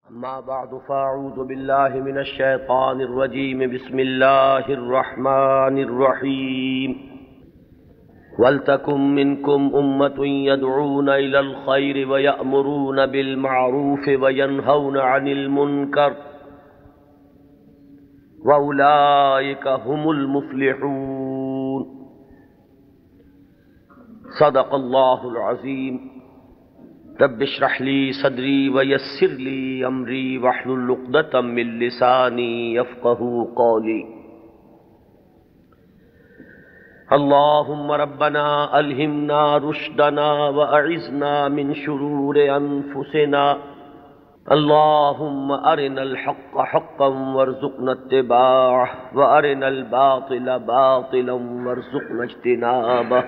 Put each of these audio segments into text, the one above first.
أما بعد فأعوذ بالله من الشيطان الرجيم بسم الله الرحمن الرحيم وَلْتَكُن مِّنكُمْ أُمَّةٌ يَدْعُونَ إِلَى الْخَيْرِ وَيَأْمُرُونَ بِالْمَعْرُوفِ وَيَنْهَوْنَ عَنِ الْمُنكَرِ وَأُولَٰئِكَ هُمُ الْمُفْلِحُونَ صدق الله العظيم رب اشرح لي صدري ويسر لي امري واحلل عقدة من لساني يفقهوا قولي اللهم ربنا الهمنا رشدنا واعذنا من شرور انفسنا اللهم ارنا الحق حقا وارزقنا اتباعه وارنا الباطل باطلا وارزقنا اجتنابه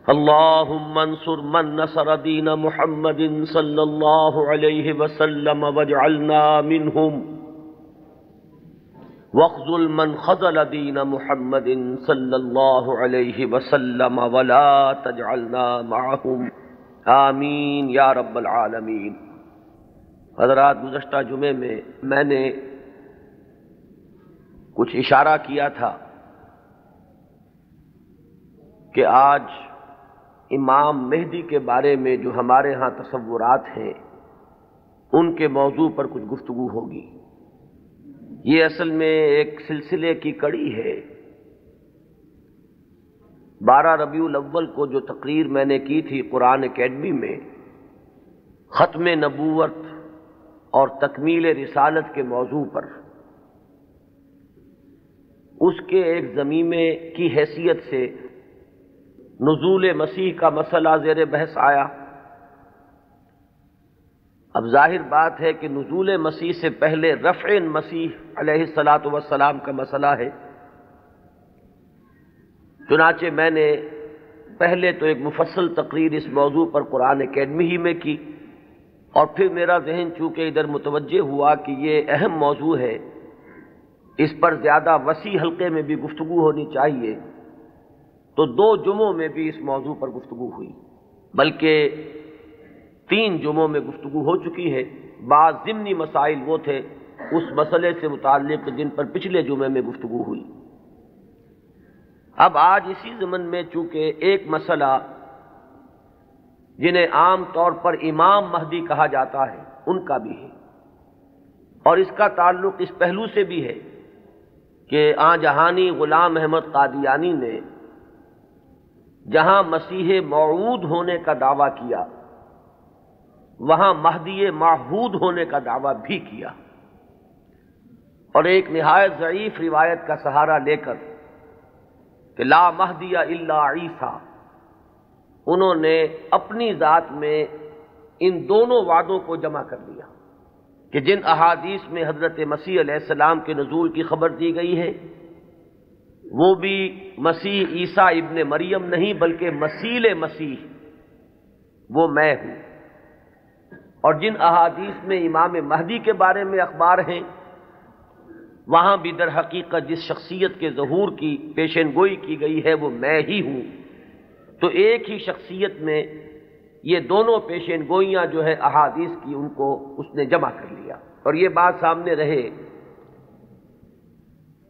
اللهم انصر من نصر دين محمد صلى الله عليه وسلم واجعلنا منهم واخذل من خذل دين محمد صلى الله عليه وسلم ولا تجعلنا معهم آمین یا رب العالمین۔ حضرات، گزشتہ جمعے میں نے کچھ اشارہ کیا تھا کہ آج امام مہدی کے بارے میں جو ہمارے ہاں تصورات ہیں ان کے موضوع پر کچھ گفتگو ہوگی۔ یہ اصل میں ایک سلسلے کی کڑی ہے۔ 12 ربیع الاول کو جو تقریر میں نے کی تھی قرآن اکیڈمی میں ختم نبوت اور تکمیل رسالت کے موضوع پر، اس کے ایک ضمیمے کی حیثیت سے نزول مسیح کا مسئلہ زیر بحث آیا۔ اب ظاہر بات ہے کہ نزول مسیح سے پہلے رفع مسیح علیہ الصلاۃ والسلام کا مسئلہ ہے۔ چنانچہ میں نے پہلے تو ایک مفصل تقریر اس موضوع پر قرآن اکیڈمی ہی میں کی، اور پھر میرا ذہن چونکہ ادھر متوجہ ہوا کہ یہ اہم موضوع ہے، اس پر زیادہ وسیع حلقے میں بھی گفتگو ہونی چاہیے، تو 2 جمعوں میں بھی اس موضوع پر گفتگو ہوئی، بلکہ 3 جمعوں میں گفتگو ہو چکی ہے۔ بعض ضمنی مسائل وہ تھے اس مسئلے سے متعلق جن پر پچھلے جمعے میں گفتگو ہوئی۔ اب آج اسی ضمن میں چونکہ ایک مسئلہ جنہیں عام طور پر امام مہدی کہا جاتا ہے ان کا بھی ہے، اور اس کا تعلق اس پہلو سے بھی ہے کہ آن جہانی غلام احمد قادیانی نے جہاں مسیح موعود ہونے کا دعویٰ کیا وہاں مہدی معہود ہونے کا دعویٰ بھی کیا، اور ایک نہایت ضعیف روایت کا سہارا لے کر کہ لا مہدی الا عیسیٰ، انہوں نے اپنی ذات میں ان دونوں وعدوں کو جمع کر لیا کہ جن احادیث میں حضرت مسیح علیہ السلام کے نزول کی خبر دی گئی ہے وہ بھی مسیح عیسیٰ ابن مریم نہیں بلکہ مسیح وہ میں ہوں، اور جن احادیث میں امام مہدی کے بارے میں اخبار ہیں وہاں بھی در حقیقت جس شخصیت کے ظہور کی پیشن گوئی کی گئی ہے وہ میں ہی ہوں۔ تو ایک ہی شخصیت میں یہ دونوں پیشن گوئیاں جو ہے احادیث کی ان کو اس نے جمع کر لیا، اور یہ بات سامنے رہے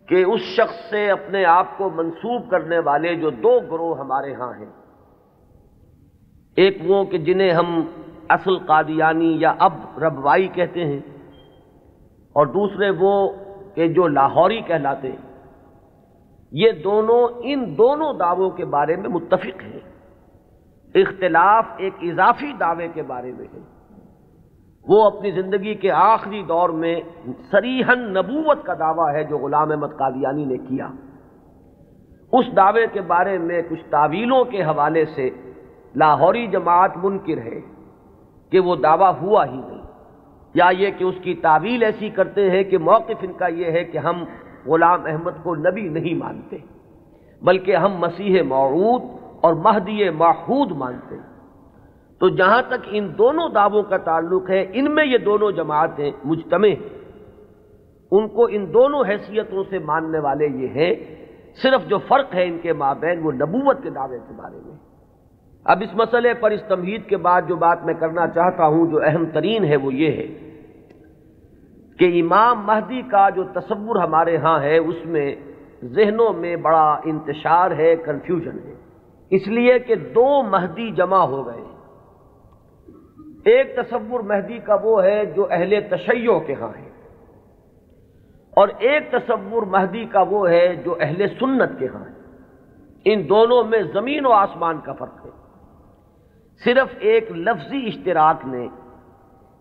کہ اس شخص سے اپنے آپ کو منسوب کرنے والے جو 2 گروہ ہمارے ہاں ہیں، ایک وہ کہ جنہیں ہم اصل قادیانی یا اب ربوائی کہتے ہیں، اور دوسرے وہ کہ جو لاہوری کہلاتے ہیں، یہ دونوں ان دونوں دعووں کے بارے میں متفق ہیں۔ اختلاف ایک اضافی دعوے کے بارے میں ہے، وہ اپنی زندگی کے آخری دور میں صریحاً نبوت کا دعویٰ ہے جو غلام احمد قادیانی نے کیا۔ اس دعوے کے بارے میں کچھ تعویلوں کے حوالے سے لاہوری جماعت منکر ہے کہ وہ دعویٰ ہوا ہی نہیں، یا یہ کہ اس کی تعویل ایسی کرتے ہیں کہ موقف ان کا یہ ہے کہ ہم غلام احمد کو نبی نہیں مانتے بلکہ ہم مسیح موعود اور مہدی معہود مانتے ہیں۔ تو جہاں تک ان دونوں دعووں کا تعلق ہے، ان میں یہ دونوں جماعتیں مجتمع ہیں، ان کو ان دونوں حیثیتوں سے ماننے والے یہ ہیں، صرف جو فرق ہے ان کے مابین وہ نبوت کے دعوے کے بارے میں۔ اب اس مسئلے پر اس تمہید کے بعد جو بات میں کرنا چاہتا ہوں جو اہم ترین ہے وہ یہ ہے کہ امام مہدی کا جو تصور ہمارے ہاں ہے اس میں ذہنوں میں بڑا انتشار ہے، کنفیوژن ہے، اس لیے کہ دو مہدی جمع ہو گئے۔ ایک تصور مہدی کا وہ ہے جو اہل تشیع کے ہاں ہے، اور ایک تصور مہدی کا وہ ہے جو اہل سنت کے ہاں ہے۔ ان دونوں میں زمین و آسمان کا فرق ہے۔ صرف ایک لفظی اشتراک نے،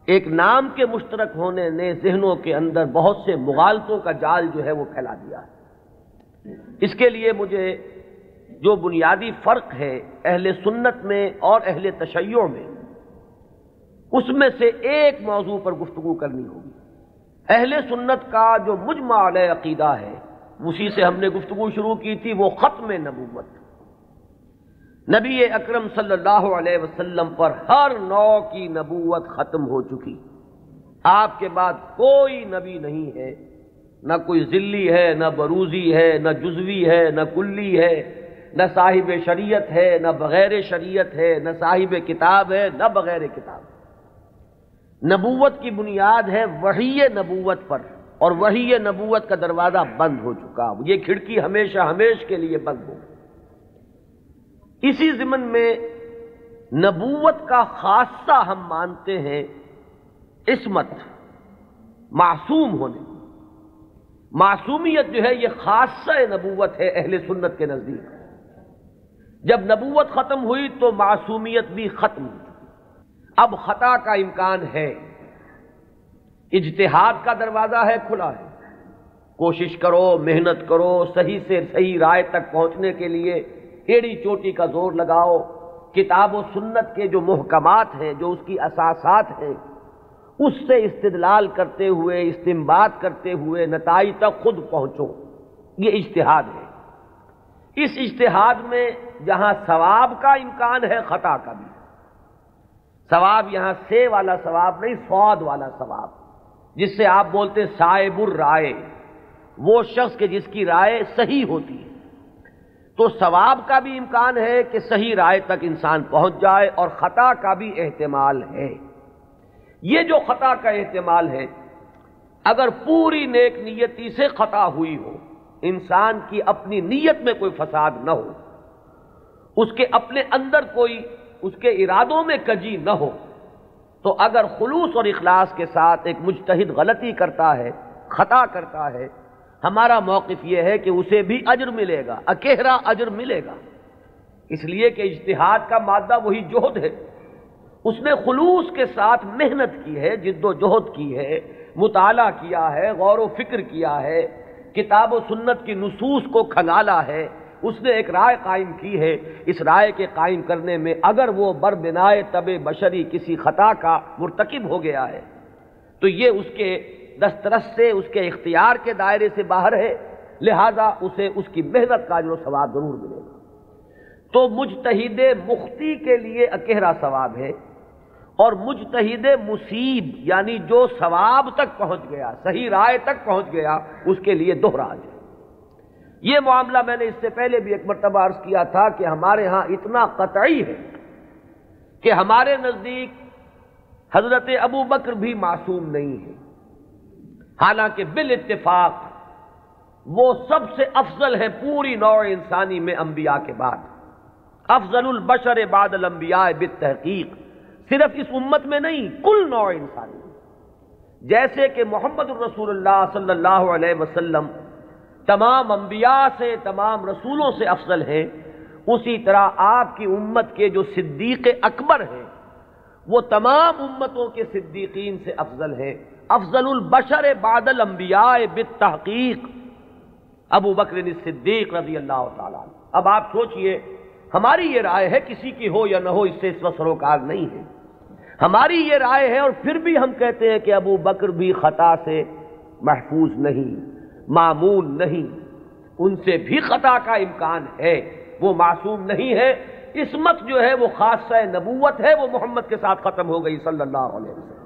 ایک نام کے مشترک ہونے نے ذہنوں کے اندر بہت سے مغالطوں کا جال جو ہے وہ پھیلا دیا ہے۔ اس کے لیے مجھے جو بنیادی فرق ہے اہل سنت میں اور اہل تشیع میں، اس میں سے ایک موضوع پر گفتگو کرنی ہوگی۔ اہل سنت کا جو مجمع علیہ عقیدہ ہے، اسی سے ہم نے گفتگو شروع کی تھی، وہ ختم نبوت۔ نبی اکرم صلی اللہ علیہ وسلم پر ہر نوع کی نبوت ختم ہو چکی۔ آپ کے بعد کوئی نبی نہیں ہے، نہ کوئی ذلی ہے، نہ بروزی ہے، نہ جزوی ہے، نہ کلی ہے، نہ صاحب شریعت ہے، نہ بغیر شریعت ہے، نہ صاحب کتاب ہے، نہ بغیر کتاب۔ نبوت کی بنیاد ہے وحی نبوت پر، اور وحی نبوت کا دروازہ بند ہو چکا، یہ کھڑکی ہمیشہ ہمیش کے لیے بند ہو۔ اسی ضمن میں نبوت کا خاصہ ہم مانتے ہیں عصمت، معصوم ہونے۔ معصومیت جو ہے یہ خاصہ نبوت ہے اہل سنت کے نزدیک۔ جب نبوت ختم ہوئی تو معصومیت بھی ختم ہوئی۔ اب خطا کا امکان ہے، اجتہاد کا دروازہ ہے، کھلا ہے۔ کوشش کرو، محنت کرو، صحیح سے صحیح رائے تک پہنچنے کے لیے ایڑی چوٹی کا زور لگاؤ۔ کتاب و سنت کے جو محکمات ہیں، جو اس کی اساسات ہیں، اس سے استدلال کرتے ہوئے، استنباط کرتے ہوئے نتائج تک خود پہنچو، یہ اجتہاد ہے۔ اس اجتہاد میں جہاں ثواب کا امکان ہے، خطا کا بھی۔ ثواب یہاں سے والا ثواب نہیں، صاد والا ثواب، جس سے آپ بولتے صائب الرائے، وہ شخص کہ جس کی رائے صحیح ہوتی ہے۔ تو ثواب کا بھی امکان ہے کہ صحیح رائے تک انسان پہنچ جائے، اور خطا کا بھی احتمال ہے۔ یہ جو خطا کا احتمال ہے، اگر پوری نیک نیتی سے خطا ہوئی ہو، انسان کی اپنی نیت میں کوئی فساد نہ ہو، اس کے اپنے اندر کوئی اس کے ارادوں میں کجی نہ ہو، تو اگر خلوص اور اخلاص کے ساتھ ایک مجتہد غلطی کرتا ہے، خطا کرتا ہے، ہمارا موقف یہ ہے کہ اسے بھی اجر ملے گا، اکیرا اجر ملے گا، اس لیے کہ اجتہاد کا مادہ وہی جہد ہے۔ اس نے خلوص کے ساتھ محنت کی ہے، جد و جہد کی ہے، مطالعہ کیا ہے، غور و فکر کیا ہے، کتاب و سنت کی نصوص کو کھنگالا ہے، اس نے ایک رائے قائم کی ہے۔ اس رائے کے قائم کرنے میں اگر وہ بربنائے طبع بشری کسی خطا کا مرتکب ہو گیا ہے، تو یہ اس کے دسترس سے، اس کے اختیار کے دائرے سے باہر ہے، لہذا اسے اس کی محنت کا اجر و ثواب ضرور ملے گا۔ تو مجتہد مخطی کے لیے اکیرا ثواب ہے، اور مجتہد مصیب یعنی جو ثواب تک پہنچ گیا، صحیح رائے تک پہنچ گیا، اس کے لیے دوہرا اجر۔ یہ معاملہ میں نے اس سے پہلے بھی ایک مرتبہ عرض کیا تھا کہ ہمارے ہاں اتنا قطعی ہے کہ ہمارے نزدیک حضرت ابو بکر بھی معصوم نہیں ہے، حالانکہ بالاتفاق وہ سب سے افضل ہے پوری نوع انسانی میں انبیاء کے بعد، افضل البشر بعد الانبیاء بالتحقیق، صرف اس امت میں نہیں، کل نوع انسانی میں۔ جیسے کہ محمد الرسول اللہ صلی اللہ علیہ وسلم تمام انبیاء سے، تمام رسولوں سے افضل ہیں، اسی طرح آپ کی امت کے جو صدیق اکبر ہیں وہ تمام امتوں کے صدیقین سے افضل ہیں۔ افضل البشر بعد الانبیاء بالتحقیق ابو بکر الصدیق رضی اللہ تعالیٰ عنہ۔ اب آپ سوچئے، ہماری یہ رائے ہے، کسی کی ہو یا نہ ہو اس سے اس وقت سروکار نہیں ہے، ہماری یہ رائے ہے، اور پھر بھی ہم کہتے ہیں کہ ابو بکر بھی خطا سے محفوظ نہیں، معمول نہیں، ان سے بھی خطا کا امکان ہے، وہ معصوم نہیں ہے۔ عصمت جو ہے وہ خاصہ نبوت ہے، وہ محمد کے ساتھ ختم ہو گئی صلی اللہ علیہ وسلم۔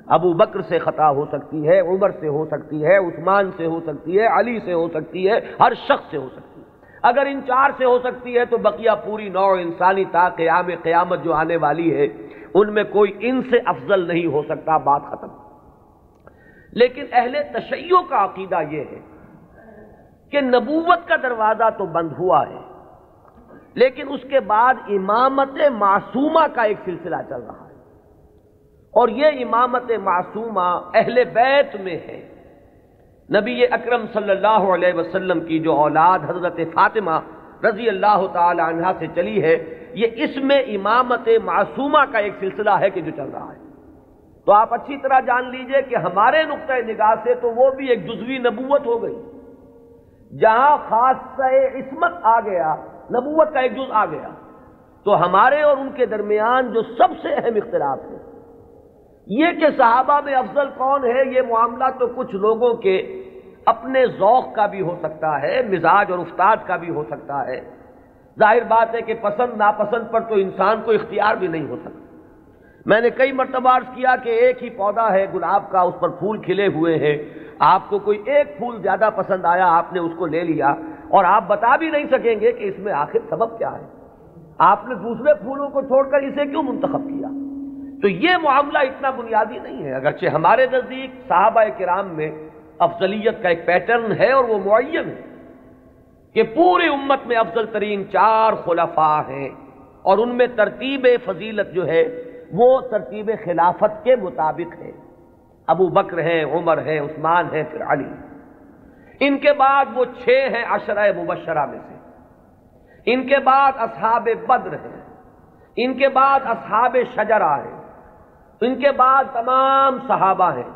ابو بکر سے خطا ہو سکتی ہے، عمر سے ہو سکتی ہے، عثمان سے ہو سکتی ہے، علی سے ہو سکتی ہے، ہر شخص سے ہو سکتی ہے۔ اگر ان چار سے ہو سکتی ہے تو بقیہ پوری نوع انسانی تا قیام قیامت جو آنے والی ہے، ان میں کوئی ان سے افضل نہیں ہو سکتا، بات ختم۔ لیکن اہل تشیع کا عقیدہ یہ ہے کہ نبوت کا دروازہ تو بند ہوا ہے، لیکن اس کے بعد امامت معصومہ کا ایک سلسلہ چل رہا ہے، اور یہ امامت معصومہ اہل بیت میں ہے۔ نبی اکرم صلی اللہ علیہ وسلم کی جو اولاد حضرت فاطمہ رضی اللہ تعالی عنہا سے چلی ہے، یہ اس میں امامت معصومہ کا ایک سلسلہ ہے کہ جو چل رہا ہے۔ تو آپ اچھی طرح جان لیجئے کہ ہمارے نقطہ نگاہ سے تو وہ بھی ایک جزوی نبوت ہو گئی، جہاں خاصہ عصمت آ گیا، نبوت کا ایک جز آ گیا۔ تو ہمارے اور ان کے درمیان جو سب سے اہم اختلاف ہے یہ کہ صحابہ میں افضل کون ہے، یہ معاملہ تو کچھ لوگوں کے اپنے ذوق کا بھی ہو سکتا ہے، مزاج اور افتاد کا بھی ہو سکتا ہے۔ ظاہر بات ہے کہ پسند ناپسند پر تو انسان کو اختیار بھی نہیں ہو سکتا۔ میں نے کئی مرتبہ عرض کیا کہ ایک ہی پودا ہے گلاب کا، اس پر پھول کھلے ہوئے ہیں، آپ کو کوئی ایک پھول زیادہ پسند آیا، آپ نے اس کو لے لیا، اور آپ بتا بھی نہیں سکیں گے کہ اس میں آخر سبب کیا ہے، آپ نے دوسرے پھولوں کو چھوڑ کر اسے کیوں منتخب کیا۔ تو یہ معاملہ اتنا بنیادی نہیں ہے، اگرچہ ہمارے نزدیک صحابہ کرام میں افضلیت کا ایک پیٹرن ہے اور وہ معین ہے کہ پوری امت میں افضل ترین 4 خلفاء ہیں، اور ان میں ترتیب فضیلت جو ہے وہ ترتیب خلافت کے مطابق ہے۔ ابو بکر ہیں، عمر ہیں، عثمان ہیں، پھر علی۔ ان کے بعد وہ 6 ہیں عشرہ مبشرہ میں سے، ان کے بعد اصحاب بدر ہیں، ان کے بعد اصحاب شجرہ ہیں، ان کے بعد تمام صحابہ ہیں،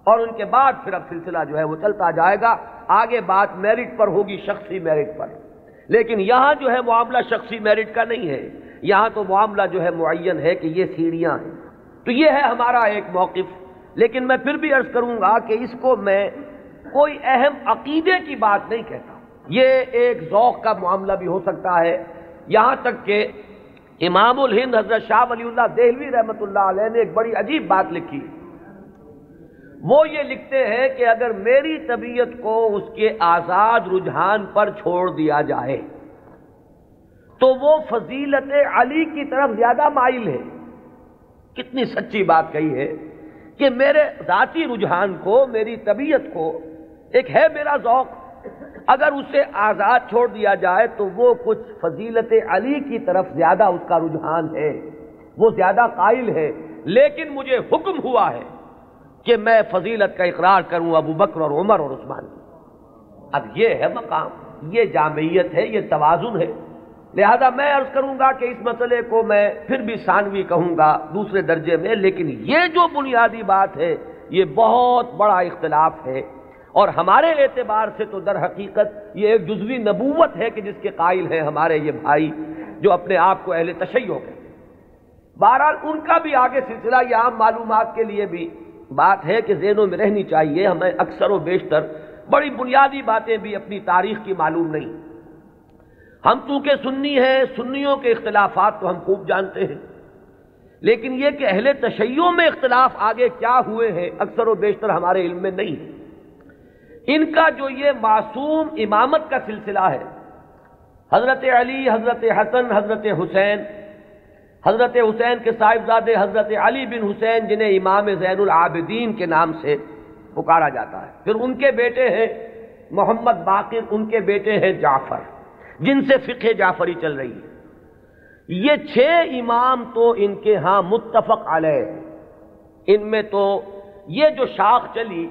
اور ان کے بعد پھر اب سلسلہ جو ہے وہ چلتا جائے گا۔ آگے بات میرٹ پر ہوگی، شخصی میرٹ پر، لیکن یہاں جو ہے معاملہ شخصی میرٹ کا نہیں ہے، یہاں تو معاملہ جو ہے معین ہے کہ یہ سیڑھیاں ہیں۔ تو یہ ہے ہمارا ایک موقف، لیکن میں پھر بھی عرض کروں گا کہ اس کو میں کوئی اہم عقیدے کی بات نہیں کہتا، یہ ایک ذوق کا معاملہ بھی ہو سکتا ہے۔ یہاں تک کہ امام الہند حضرت شاہ ولی اللہ دہلوی رحمۃ اللہ علیہ نے ایک بڑی عجیب بات لکھی، وہ یہ لکھتے ہیں کہ اگر میری طبیعت کو اس کے آزاد رجحان پر چھوڑ دیا جائے تو وہ فضیلت علی کی طرف زیادہ مائل ہے۔ کتنی سچی بات کہی ہے کہ میرے ذاتی رجحان کو، میری طبیعت کو، ایک ہے میرا ذوق، اگر اسے آزاد چھوڑ دیا جائے تو وہ کچھ فضیلت علی کی طرف زیادہ اس کا رجحان ہے، وہ زیادہ قائل ہے، لیکن مجھے حکم ہوا ہے کہ میں فضیلت کا اقرار کروں ابو بکر اور عمر اور عثمان کی۔ اب یہ ہے مقام، یہ جامعیت ہے، یہ توازن ہے۔ لہذا میں عرض کروں گا کہ اس مسئلے کو میں پھر بھی ثانوی کہوں گا، دوسرے درجے میں، لیکن یہ جو بنیادی بات ہے یہ بہت بڑا اختلاف ہے، اور ہمارے اعتبار سے تو در حقیقت یہ ایک جزوی نبوت ہے کہ جس کے قائل ہیں ہمارے یہ بھائی جو اپنے آپ کو اہل تشیع کہتے ہیں۔ بہرحال ان کا بھی آگے سلسلہ، یہ عام معلومات کے لیے بھی بات ہے کہ ذہنوں میں رہنی چاہیے، ہمیں اکثر و بیشتر بڑی بنیادی باتیں بھی اپنی تاریخ کی معلوم نہیں۔ ہم چونکہ سنی ہیں، سنیوں کے اختلافات تو ہم خوب جانتے ہیں، لیکن یہ کہ اہل تشیع میں اختلاف آگے کیا ہوئے ہیں اکثر و بیشتر ہمارے علم میں نہیں ہے۔ ان کا جو یہ معصوم امامت کا سلسلہ ہے، حضرت علی، حضرت حسن، حضرت حسین، حضرت حسین کے صاحبزادے حضرت علی بن حسین جنہیں امام زین العابدین کے نام سے پکارا جاتا ہے، پھر ان کے بیٹے ہیں محمد باقر، ان کے بیٹے ہیں جعفر، جن سے فقہ جعفری چل رہی ہے۔ یہ 6 امام تو ان کے ہاں متفق علیہ، ان میں تو یہ جو شاخ چلی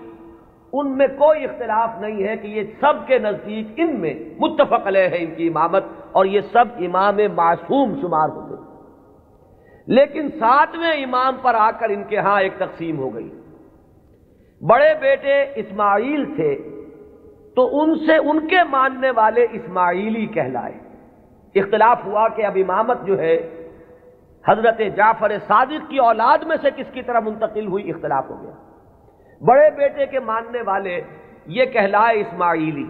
ان میں کوئی اختلاف نہیں ہے کہ یہ سب کے نزدیک ان میں متفق علیہ ہے ان کی امامت، اور یہ سب امام معصوم شمار ہوتے ہیں۔ لیکن 7ویں امام پر آ کر ان کے ہاں ایک تقسیم ہو گئی۔ بڑے بیٹے اسماعیل تھے تو ان سے ان کے ماننے والے اسماعیلی کہلائے۔ اختلاف ہوا کہ اب امامت جو ہے حضرت جعفر صادق کی اولاد میں سے کس کی طرف منتقل ہوئی، اختلاف ہو گیا۔ بڑے بیٹے کے ماننے والے یہ کہلائے اسماعیلی،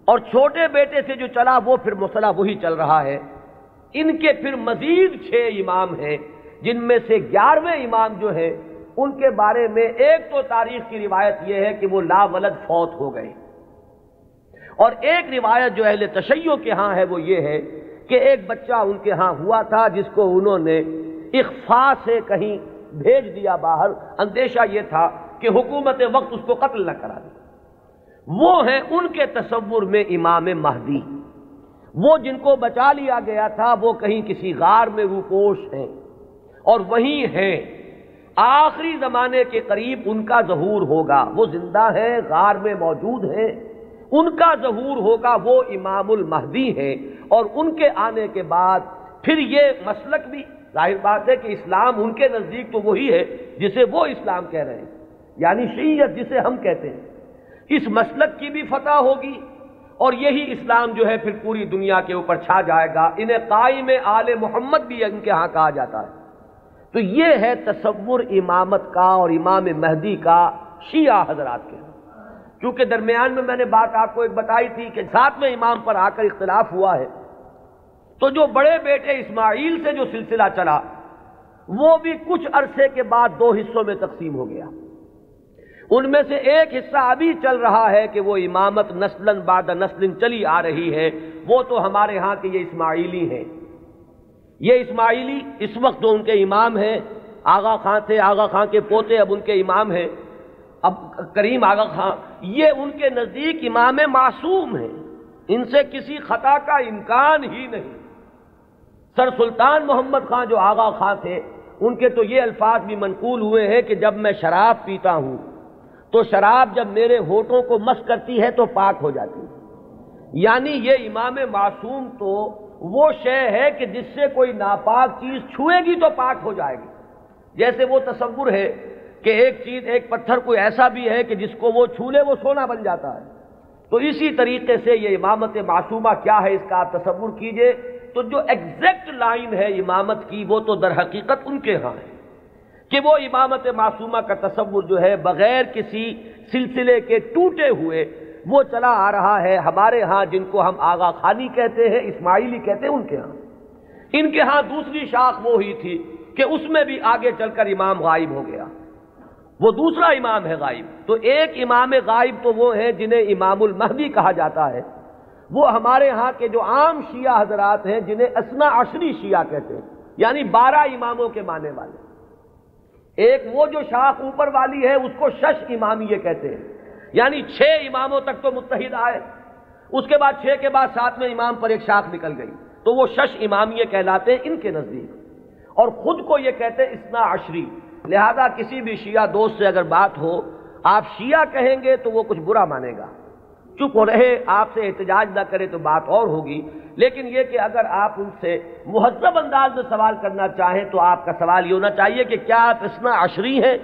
اور چھوٹے بیٹے سے جو چلا وہ پھر مسئلہ وہی چل رہا ہے۔ ان کے پھر مزید 6 امام ہیں، جن میں سے 11ویں امام جو ہے ان کے بارے میں ایک تو تاریخ کی روایت یہ ہے کہ وہ لا ولد فوت ہو گئے، اور ایک روایت جو اہل تشیع کے ہاں ہے وہ یہ ہے کہ ایک بچہ ان کے ہاں ہوا تھا جس کو انہوں نے اخفاء سے کہیں بھیج دیا باہر، اندیشہ یہ تھا کہ حکومت وقت اس کو قتل نہ کرا دے۔ وہ ہیں ان کے تصور میں امام مہدی، وہ جن کو بچا لیا گیا تھا وہ کہیں کسی غار میں روپوش ہیں اور وہیں ہیں، آخری زمانے کے قریب ان کا ظہور ہوگا، وہ زندہ ہیں، غار میں موجود ہیں، ان کا ظہور ہوگا، وہ امام المہدی ہیں، اور ان کے آنے کے بعد پھر یہ مسلک بھی ظاہر بات ہے کہ اسلام ان کے نزدیک تو وہی ہے جسے وہ اسلام کہہ رہے ہیں، یعنی شیعیت جسے ہم کہتے ہیں، اس مسلک کی بھی فتح ہوگی اور یہی اسلام جو ہے پھر پوری دنیا کے اوپر چھا جائے گا۔ انہیں قائم آل محمد بھی ان کے ہاں کہا جاتا ہے۔ تو یہ ہے تصور امامت کا اور امام مہدی کا شیعہ حضرات کے۔ کیونکہ درمیان میں نے بات آپ کو ایک بتائی تھی کہ ساتویں امام پر آ کر اختلاف ہوا ہے، تو جو بڑے بیٹے اسماعیل سے جو سلسلہ چلا وہ بھی کچھ عرصے کے بعد دو حصوں میں تقسیم ہو گیا۔ ان میں سے ایک حصہ ابھی چل رہا ہے کہ وہ امامت نسلاً بعد نسل چلی آ رہی ہے، وہ تو ہمارے ہاں کے یہ اسماعیلی ہیں۔ یہ اسماعیلی اس وقت جو ان کے امام ہیں، آغا خان تھے، آغا خان کے پوتے اب ان کے امام ہیں، اب کریم آغا خان، یہ ان کے نزدیک امام معصوم ہیں، ان سے کسی خطا کا امکان ہی نہیں۔ سر سلطان محمد خان جو آغا خان تھے، ان کے تو یہ الفاظ بھی منقول ہوئے ہیں کہ جب میں شراب پیتا ہوں تو شراب جب میرے ہونٹوں کو مس کرتی ہے تو پاک ہو جاتی ہے۔ یعنی یہ امام معصوم تو وہ شے ہے کہ جس سے کوئی ناپاک چیز چھوئے گی تو پاک ہو جائے گی۔ جیسے وہ تصور ہے کہ ایک چیز، ایک پتھر کوئی ایسا بھی ہے کہ جس کو وہ چھو لے وہ سونا بن جاتا ہے، تو اسی طریقے سے یہ امامت معصومہ کیا ہے اس کا آپ تصور کیجئے۔ تو جو ایگزیکٹ لائن ہے امامت کی وہ تو در حقیقت ان کے ہاں ہے کہ وہ امامت معصومہ کا تصور جو ہے بغیر کسی سلسلے کے ٹوٹے ہوئے وہ چلا آ رہا ہے۔ ہمارے ہاں جن کو ہم آغا خانی کہتے ہیں، اسماعیلی کہتے ہیں، ان کے ہاں، ان کے ہاں دوسری شاخ وہ ہی تھی کہ اس میں بھی آگے چل کر امام غائب ہو گیا، وہ دوسرا امام ہے غائب۔ تو ایک امام غائب تو وہ ہیں جنہیں امام المہدی کہا جاتا ہے، وہ ہمارے ہاں کے جو عام شیعہ حضرات ہیں جنہیں اثنا عشری شیعہ کہتے ہیں، یعنی 12 اماموں کے ماننے والے۔ ایک وہ جو شاخ اوپر والی ہے اس کو شش امامیہ کہتے ہیں، یعنی 6 اماموں تک تو متحد آئے، اس کے بعد 6 کے بعد 7ویں امام پر ایک شاخ نکل گئی، تو وہ شش امامیہ کہلاتے ہیں ان کے نزدیک، اور خود کو یہ کہتے ہیں اثنا عشری۔ لہذا کسی بھی شیعہ دوست سے اگر بات ہو، آپ شیعہ کہیں گے تو وہ کچھ برا مانے گا، چپ رہے، آپ سے احتجاج نہ کرے تو بات اور ہوگی، لیکن یہ کہ اگر آپ ان سے مہذب انداز میں سوال کرنا چاہیں تو آپ کا سوال یہ ہونا چاہیے کہ کیا آپ اثنا عشری ہیں؟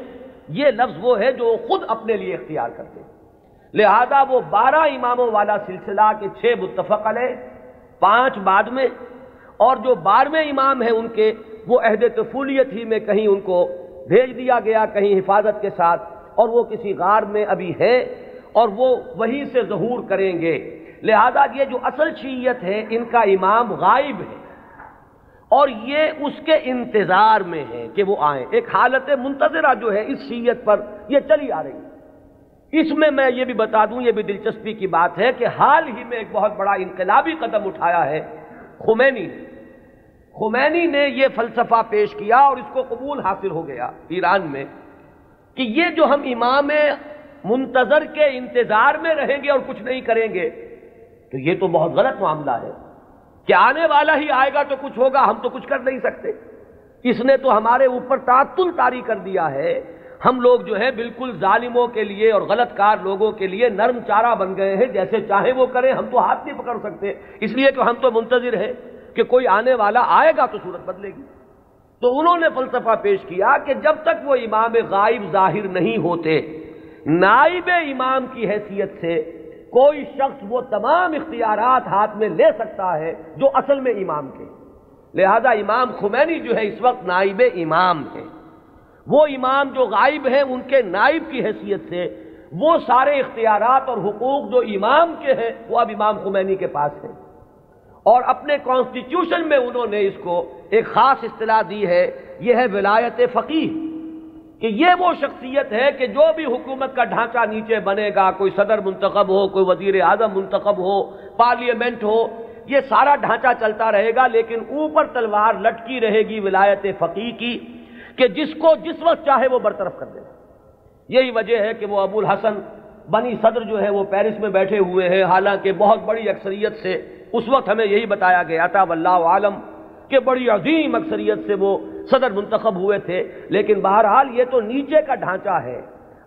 یہ لفظ وہ ہے جو خود اپنے لیے اختیار کرتے ہیں۔ لہذا وہ 12 اماموں والا سلسلہ کے 6 متفق علیہ، 5 بعد میں، اور جو 12ویں امام ہیں ان کے وہ عہد طفولیت ہی میں کہیں ان کو بھیج دیا گیا کہیں حفاظت کے ساتھ، اور وہ کسی غار میں ابھی ہے اور وہ وہیں سے ظہور کریں گے۔ لہذا یہ جو اصل شیعیت ہے ان کا امام غائب ہے اور یہ اس کے انتظار میں ہے کہ وہ آئیں۔ ایک حالت منتظرہ جو ہے اس شیعیت پر یہ چلی آ رہی ہے۔ اس میں یہ بھی بتا دوں، یہ بھی دلچسپی کی بات ہے کہ حال ہی میں ایک بہت بڑا انقلابی قدم اٹھایا ہے خمینی نے یہ فلسفہ پیش کیا اور اس کو قبول حاصل ہو گیا ایران میں کہ یہ جو ہم امام منتظر کے انتظار میں رہیں گے اور کچھ نہیں کریں گے تو یہ تو بہت غلط معاملہ ہے کہ آنے والا ہی آئے گا تو کچھ ہوگا، ہم تو کچھ کر نہیں سکتے۔ اس نے تو ہمارے اوپر تعطل طاری کر دیا ہے، ہم لوگ جو ہے بالکل ظالموں کے لیے اور غلط کار لوگوں کے لیے نرم چارہ بن گئے ہیں، جیسے چاہیں وہ کریں، ہم تو ہاتھ نہیں پکڑ سکتے، اس لیے کہ ہم تو منتظر ہیں کہ کوئی آنے والا آئے گا تو صورت بدلے گی۔ تو انہوں نے فلسفہ پیش کیا کہ جب تک وہ امام غائب ظاہر نہیں ہوتے، نائب امام کی حیثیت سے کوئی شخص وہ تمام اختیارات ہاتھ میں لے سکتا ہے جو اصل میں امام کے۔ لہذا امام خمینی جو ہے اس وقت نائب امام ہے، وہ امام جو غائب ہیں ان کے نائب کی حیثیت سے وہ سارے اختیارات اور حقوق جو امام کے ہیں وہ اب امام خمینی کے پاس ہیں، اور اپنے کانسٹیٹیوشن میں انہوں نے اس کو ایک خاص اصطلاح دی ہے، یہ ہے ولایت فقیہ، کہ یہ وہ شخصیت ہے کہ جو بھی حکومت کا ڈھانچہ نیچے بنے گا، کوئی صدر منتخب ہو، کوئی وزیر اعظم منتخب ہو، پارلیمنٹ ہو، یہ سارا ڈھانچہ چلتا رہے گا، لیکن اوپر تلوار لٹکی رہے گی ولایت فقیہ کی کہ جس کو جس وقت چاہے وہ برطرف کر دے۔ یہی وجہ ہے کہ وہ ابو الحسن بنی صدر جو ہے وہ پیرس میں بیٹھے ہوئے ہیں، حالانکہ بہت بڑی اکثریت سے اس وقت ہمیں یہی بتایا گیا تھا واللہ عالم کہ بڑی عظیم اکثریت سے وہ صدر منتخب ہوئے تھے، لیکن بہرحال یہ تو نیچے کا ڈھانچہ ہے،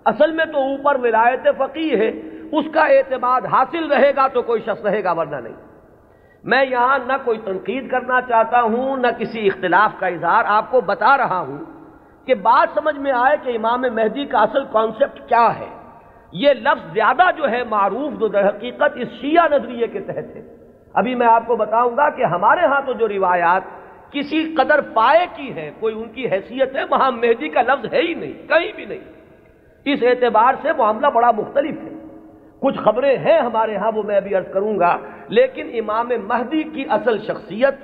اصل میں تو اوپر ولایت فقیہ ہے، اس کا اعتماد حاصل رہے گا تو کوئی شخص رہے گا ورنہ نہیں۔ میں یہاں نہ کوئی تنقید کرنا چاہتا ہوں نہ کسی اختلاف کا اظہار، آپ کو بتا رہا ہوں کہ بات سمجھ میں آئے کہ امام مہدی کا اصل کانسیپٹ کیا ہے۔ یہ لفظ زیادہ جو ہے معروف جو در حقیقت اس شیعہ نظریے کے تحت ہے۔ ابھی میں آپ کو بتاؤں گا کہ ہمارے ہاں تو جو روایات کسی قدر پائے کی ہے، کوئی ان کی حیثیت ہے، وہاں مہدی کا لفظ ہے ہی نہیں، کہیں بھی نہیں۔ اس اعتبار سے معاملہ بڑا مختلف ہے۔ کچھ خبریں ہیں ہمارے ہاں، وہ میں ابھی عرض کروں گا، لیکن امام مہدی کی اصل شخصیت،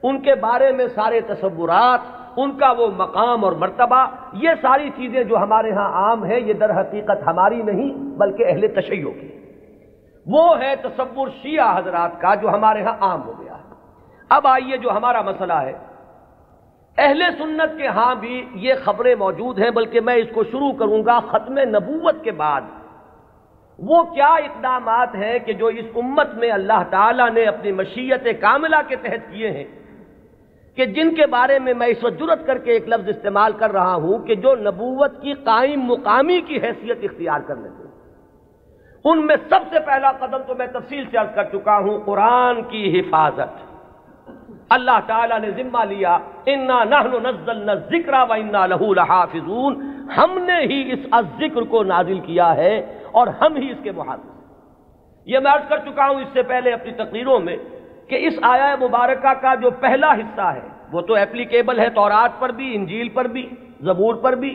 ان کے بارے میں سارے تصورات، ان کا وہ مقام اور مرتبہ، یہ ساری چیزیں جو ہمارے ہاں عام ہیں، یہ در حقیقت ہماری نہیں بلکہ اہل تشیع کی، وہ ہے تصور شیعہ حضرات کا جو ہمارے ہاں عام ہو گیا ہے۔ اب آئیے جو ہمارا مسئلہ ہے، اہل سنت کے ہاں بھی یہ خبریں موجود ہیں، بلکہ میں اس کو شروع کروں گا ختم نبوت کے بعد۔ وہ کیا اقدامات ہیں کہ جو اس امت میں اللہ تعالیٰ نے اپنی مشیت کاملہ کے تحت کیے ہیں، کہ جن کے بارے میں میں اس وقت جرأت کر کے ایک لفظ استعمال کر رہا ہوں کہ جو نبوت کی قائم مقامی کی حیثیت اختیار کر لیتے ہیں۔ ان میں سب سے پہلا قدم تو میں تفصیل سے عرض کر چکا ہوں، قرآن کی حفاظت۔ اللہ تعالیٰ نے ذمہ لیا، انا نحن نزلنا الذکر وانا لہ لحافظون، ہم نے ہی اس ذکر کو نازل کیا ہے اور ہم ہی اس کے محافظ۔ یہ میں عرض کر چکا ہوں اس سے پہلے اپنی تقریروں میں کہ اس آیہ مبارکہ کا جو پہلا حصہ ہے وہ تو ایپلیکیبل ہے تورات پر بھی، انجیل پر بھی، زبور پر بھی،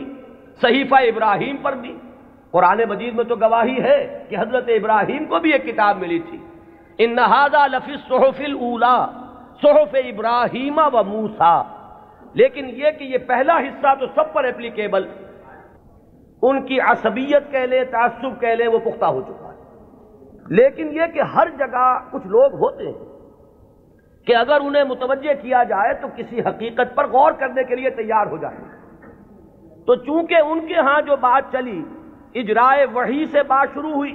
صحیفہ ابراہیم پر بھی۔ قرآن مجید میں تو گواہی ہے کہ حضرت ابراہیم کو بھی ایک کتاب ملی تھی، ان ھذا لفی الصحف الاولی صحف ابراہیم و موسیٰ، لیکن یہ کہ یہ پہلا حصہ تو سب پر ایپلیکیبل، ان کی عصبیت کہہ لیں، تعصب کہہ لیں، وہ پختہ ہو چکا ہے۔ لیکن یہ کہ ہر جگہ کچھ لوگ ہوتے ہیں کہ اگر انہیں متوجہ کیا جائے تو کسی حقیقت پر غور کرنے کے لیے تیار ہو جائیں۔ تو چونکہ ان کے ہاں جو بات چلی، اجرائے وحی سے بات شروع ہوئی،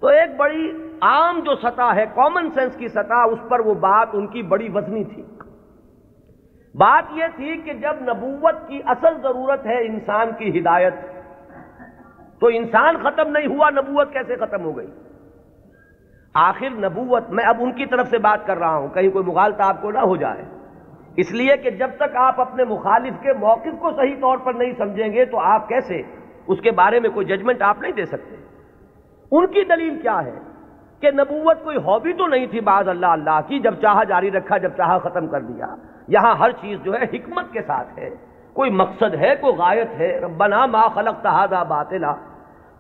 تو ایک بڑی عام جو سطح ہے، کامن سینس کی سطح، اس پر وہ بات ان کی بڑی وزنی تھی۔ بات یہ تھی کہ جب نبوت کی اصل ضرورت ہے انسان کی ہدایت، تو انسان ختم نہیں ہوا، نبوت کیسے ختم ہو گئی؟ آخر نبوت، میں اب ان کی طرف سے بات کر رہا ہوں، کہیں کوئی مغالطہ آپ کو نہ ہو جائے، اس لیے کہ جب تک آپ اپنے مخالف کے موقف کو صحیح طور پر نہیں سمجھیں گے تو آپ کیسے اس کے بارے میں کوئی ججمنٹ آپ نہیں دے سکتے۔ ان کی دلیل کیا ہے کہ نبوت کوئی ہابی تو نہیں تھی بعض اللہ کی، جب چاہا جاری رکھا، جب چاہا ختم کر دیا۔ یہاں ہر چیز جو ہے حکمت کے ساتھ ہے، کوئی مقصد ہے، کوئی غایت ہے، ربنا ما خلقت ھذا باطلا۔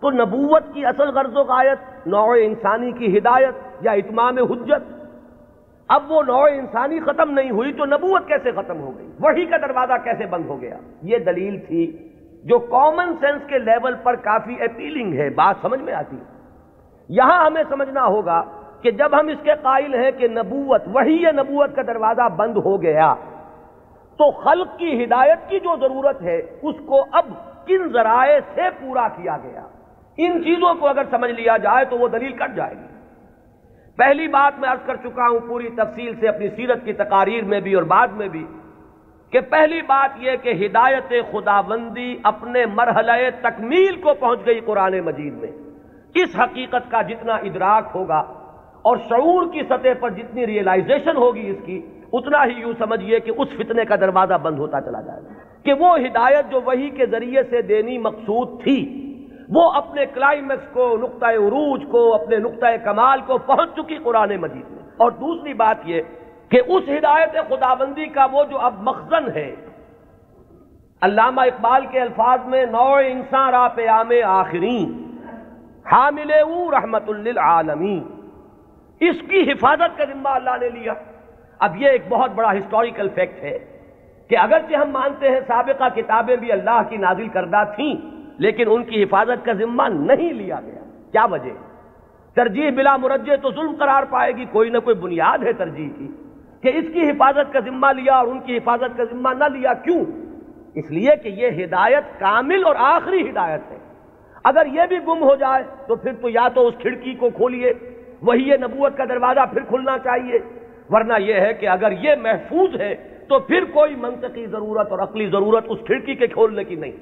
تو نبوت کی اصل غرض و غایت نوع انسانی کی ہدایت یا اتمام حجت۔ اب وہ نوع انسانی ختم نہیں ہوئی تو نبوت کیسے ختم ہو گئی؟ وحی کا دروازہ کیسے بند ہو گیا؟ یہ دلیل تھی جو کامن سینس کے لیول پر کافی اپیلنگ ہے، بات سمجھ میں آتی ہے۔ یہاں ہمیں سمجھنا ہوگا کہ جب ہم اس کے قائل ہیں کہ نبوت، وحی نبوت کا دروازہ بند ہو گیا، تو خلق کی ہدایت کی جو ضرورت ہے اس کو اب کن ذرائع سے پورا کیا گیا؟ ان چیزوں کو اگر سمجھ لیا جائے تو وہ دلیل کٹ جائے گی۔ پہلی بات میں عرض کر چکا ہوں پوری تفصیل سے اپنی سیرت کی تقاریر میں بھی اور بعد میں بھی، کہ پہلی بات یہ کہ ہدایت خداوندی اپنے مرحلہ تکمیل کو پہنچ گئی قرآن مجید میں۔ اس حقیقت کا جتنا ادراک ہوگا اور شعور کی سطح پر جتنی ریئلائزیشن ہوگی اس کی، اتنا ہی یوں سمجھیے کہ اس فتنے کا دروازہ بند ہوتا چلا جائے گا، کہ وہ ہدایت جو وحی کے ذریعے سے دینی مقصود تھی، وہ اپنے کلائمیکس کو، نقطہ عروج کو، اپنے نقطہ کمال کو پہنچ چکی قرآن مجید میں۔ اور دوسری بات یہ کہ اس ہدایت خداوندی کا وہ جو اب مخزن ہے، علامہ اقبال کے الفاظ میں نوع انسان را پیام آخرین حامل او رحمت للعالمین، اس کی حفاظت کا ذمہ اللہ نے لیا۔ اب یہ ایک بہت بڑا ہسٹوریکل فیکٹ ہے کہ اگرچہ ہم مانتے ہیں سابقہ کتابیں بھی اللہ کی نازل کردہ تھیں، لیکن ان کی حفاظت کا ذمہ نہیں لیا گیا۔ کیا وجہ؟ ترجیح بلا مرجح تو ظلم قرار پائے گی، کوئی نہ کوئی بنیاد ہے ترجیح کی، کہ اس کی حفاظت کا ذمہ لیا اور ان کی حفاظت کا ذمہ نہ لیا۔ کیوں؟ اس لیے کہ یہ ہدایت کامل اور آخری ہدایت ہے. اگر یہ بھی گم ہو جائے تو پھر تو یا تو اس کھڑکی کو کھولیے، وہی نبوت کا دروازہ پھر کھلنا چاہیے، ورنہ یہ ہے کہ اگر یہ محفوظ ہے تو پھر کوئی منطقی ضرورت اور عقلی ضرورت اس کھڑکی کے کھولنے کی نہیں.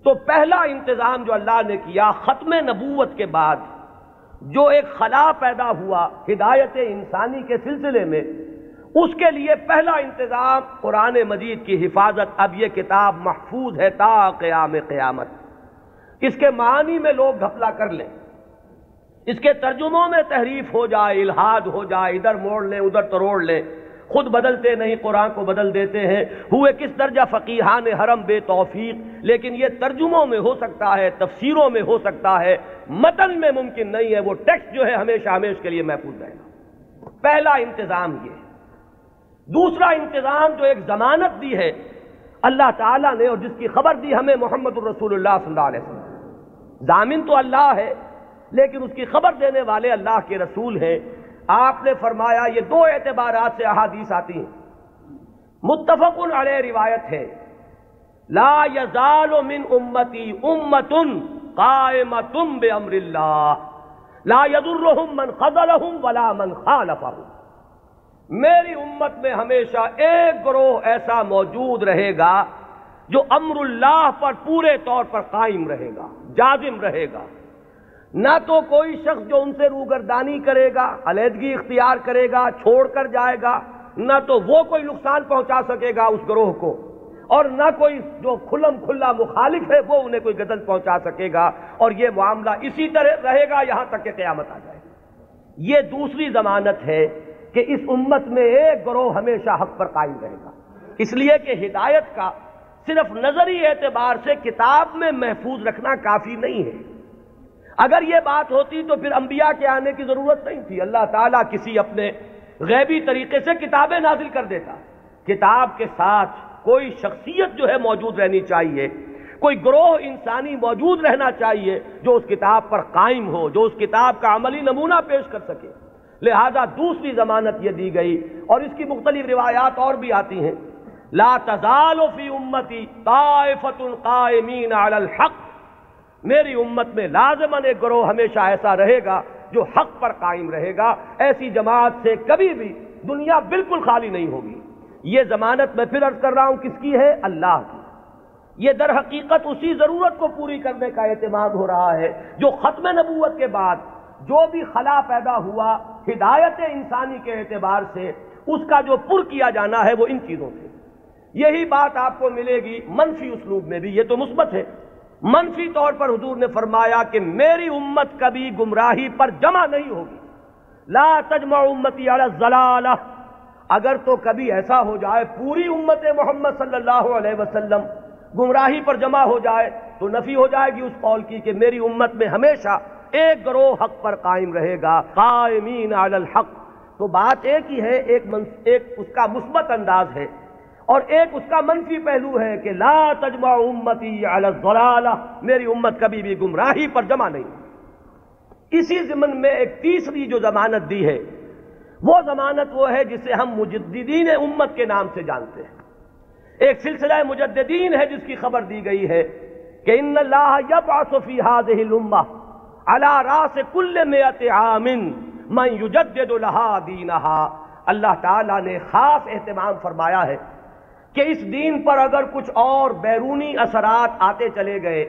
تو پہلا انتظام جو اللہ نے کیا ختم نبوت کے بعد جو ایک خلا پیدا ہوا ہدایت انسانی کے سلسلے میں، اس کے لیے پہلا انتظام قرآن مجید کی حفاظت. اب یہ کتاب محفوظ ہے تا قیام قیامت. اس کے معنی میں لوگ گھپلا کر لیں، اس کے ترجموں میں تحریف ہو جائے، الحاد ہو جائے، ادھر موڑ لیں ادھر تروڑ لیں، خود بدلتے نہیں قرآن کو بدل دیتے ہیں. ہوئے کس درجہ فقیہان حرم بے توفیق، لیکن یہ ترجموں میں ہو سکتا ہے، تفسیروں میں ہو سکتا ہے، متن میں ممکن نہیں ہے. وہ ٹیکسٹ جو ہے ہمیشہ ہمیشہ کے لیے محفوظ رہے گا. پہلا انتظام یہ. دوسرا انتظام جو ایک ضمانت دی ہے اللہ تعالیٰ نے اور جس کی خبر دی ہمیں محمد الرسول اللہ صلی اللہ علیہ وسلم. ضامن تو اللہ ہے لیکن اس کی خبر دینے والے اللہ کے رسول ہیں. آپ نے فرمایا، یہ دو اعتبارات سے احادیث آتی ہیں، متفق علیہ روایت ہے، لا یزال من امتی امت قائمۃ بامر اللہ لا یضرهم من خذلهم ولا من خالفهم. میری امت میں ہمیشہ ایک گروہ ایسا موجود رہے گا جو امر اللہ پر پورے طور پر قائم رہے گا، جازم رہے گا. نہ تو کوئی شخص جو ان سے روگردانی کرے گا، علیحدگی اختیار کرے گا، چھوڑ کر جائے گا، نہ تو وہ کوئی نقصان پہنچا سکے گا اس گروہ کو، اور نہ کوئی جو کھلم کھلا مخالف ہے وہ انہیں کوئی غضب پہنچا سکے گا. اور یہ معاملہ اسی طرح رہے گا یہاں تک کہ قیامت آ جائے. یہ دوسری ضمانت ہے کہ اس امت میں ایک گروہ ہمیشہ حق پر قائم رہے گا. اس لیے کہ ہدایت کا صرف نظری اعتبار سے کتاب میں محفوظ رکھنا کافی نہیں ہے. اگر یہ بات ہوتی تو پھر انبیاء کے آنے کی ضرورت نہیں تھی. اللہ تعالیٰ کسی اپنے غیبی طریقے سے کتابیں نازل کر دیتا. کتاب کے ساتھ کوئی شخصیت جو ہے موجود رہنی چاہیے، کوئی گروہ انسانی موجود رہنا چاہیے جو اس کتاب پر قائم ہو، جو اس کتاب کا عملی نمونہ پیش کر سکے. لہذا دوسری ضمانت یہ دی گئی، اور اس کی مختلف روایات اور بھی آتی ہیں. لا تزال فی امتی طائفۃ قائمین علی الحق. میری امت میں لازماً ایک گروہ ہمیشہ ایسا رہے گا جو حق پر قائم رہے گا. ایسی جماعت سے کبھی بھی دنیا بالکل خالی نہیں ہوگی. یہ ضمانت میں پھر عرض کر رہا ہوں کس کی ہے؟ اللہ کی. یہ در حقیقت اسی ضرورت کو پوری کرنے کا اہتمام ہو رہا ہے جو ختم نبوت کے بعد جو بھی خلا پیدا ہوا ہدایت انسانی کے اعتبار سے اس کا جو پر کیا جانا ہے وہ ان چیزوں سے. یہی بات آپ کو ملے گی منفی اسلوب میں بھی. یہ تو مثبت ہے. منفی طور پر حضور نے فرمایا کہ میری امت کبھی گمراہی پر جمع نہیں ہوگی. لا تجمع امتی علی الضلالہ. اگر تو کبھی ایسا ہو جائے پوری امت محمد صلی اللہ علیہ وسلم گمراہی پر جمع ہو جائے تو نفی ہو جائے گی اس قول کی کہ میری امت میں ہمیشہ ایک گروہ حق پر قائم رہے گا، قائمین علی الحق. تو بات ایک ہی ہے، ایک اس کا مثبت انداز ہے اور ایک اس کا منفی پہلو ہے کہ لا تجمع امتی علی الضلالہ. میری امت کبھی بھی گمراہی پر جمع نہیں. اسی ضمن میں ایک تیسری جو ضمانت دی ہے وہ ضمانت وہ ہے جسے ہم مجددین امت کے نام سے جانتے ہیں. ایک سلسلہ مجددین ہے جس کی خبر دی گئی ہے کہ ان اللہ یبعث فی هذه الامہ علی راس کل 100 عام من یجدد لها دینها. اللہ تعالیٰ نے خاص اہتمام فرمایا ہے کہ اس دین پر اگر کچھ اور بیرونی اثرات آتے چلے گئے،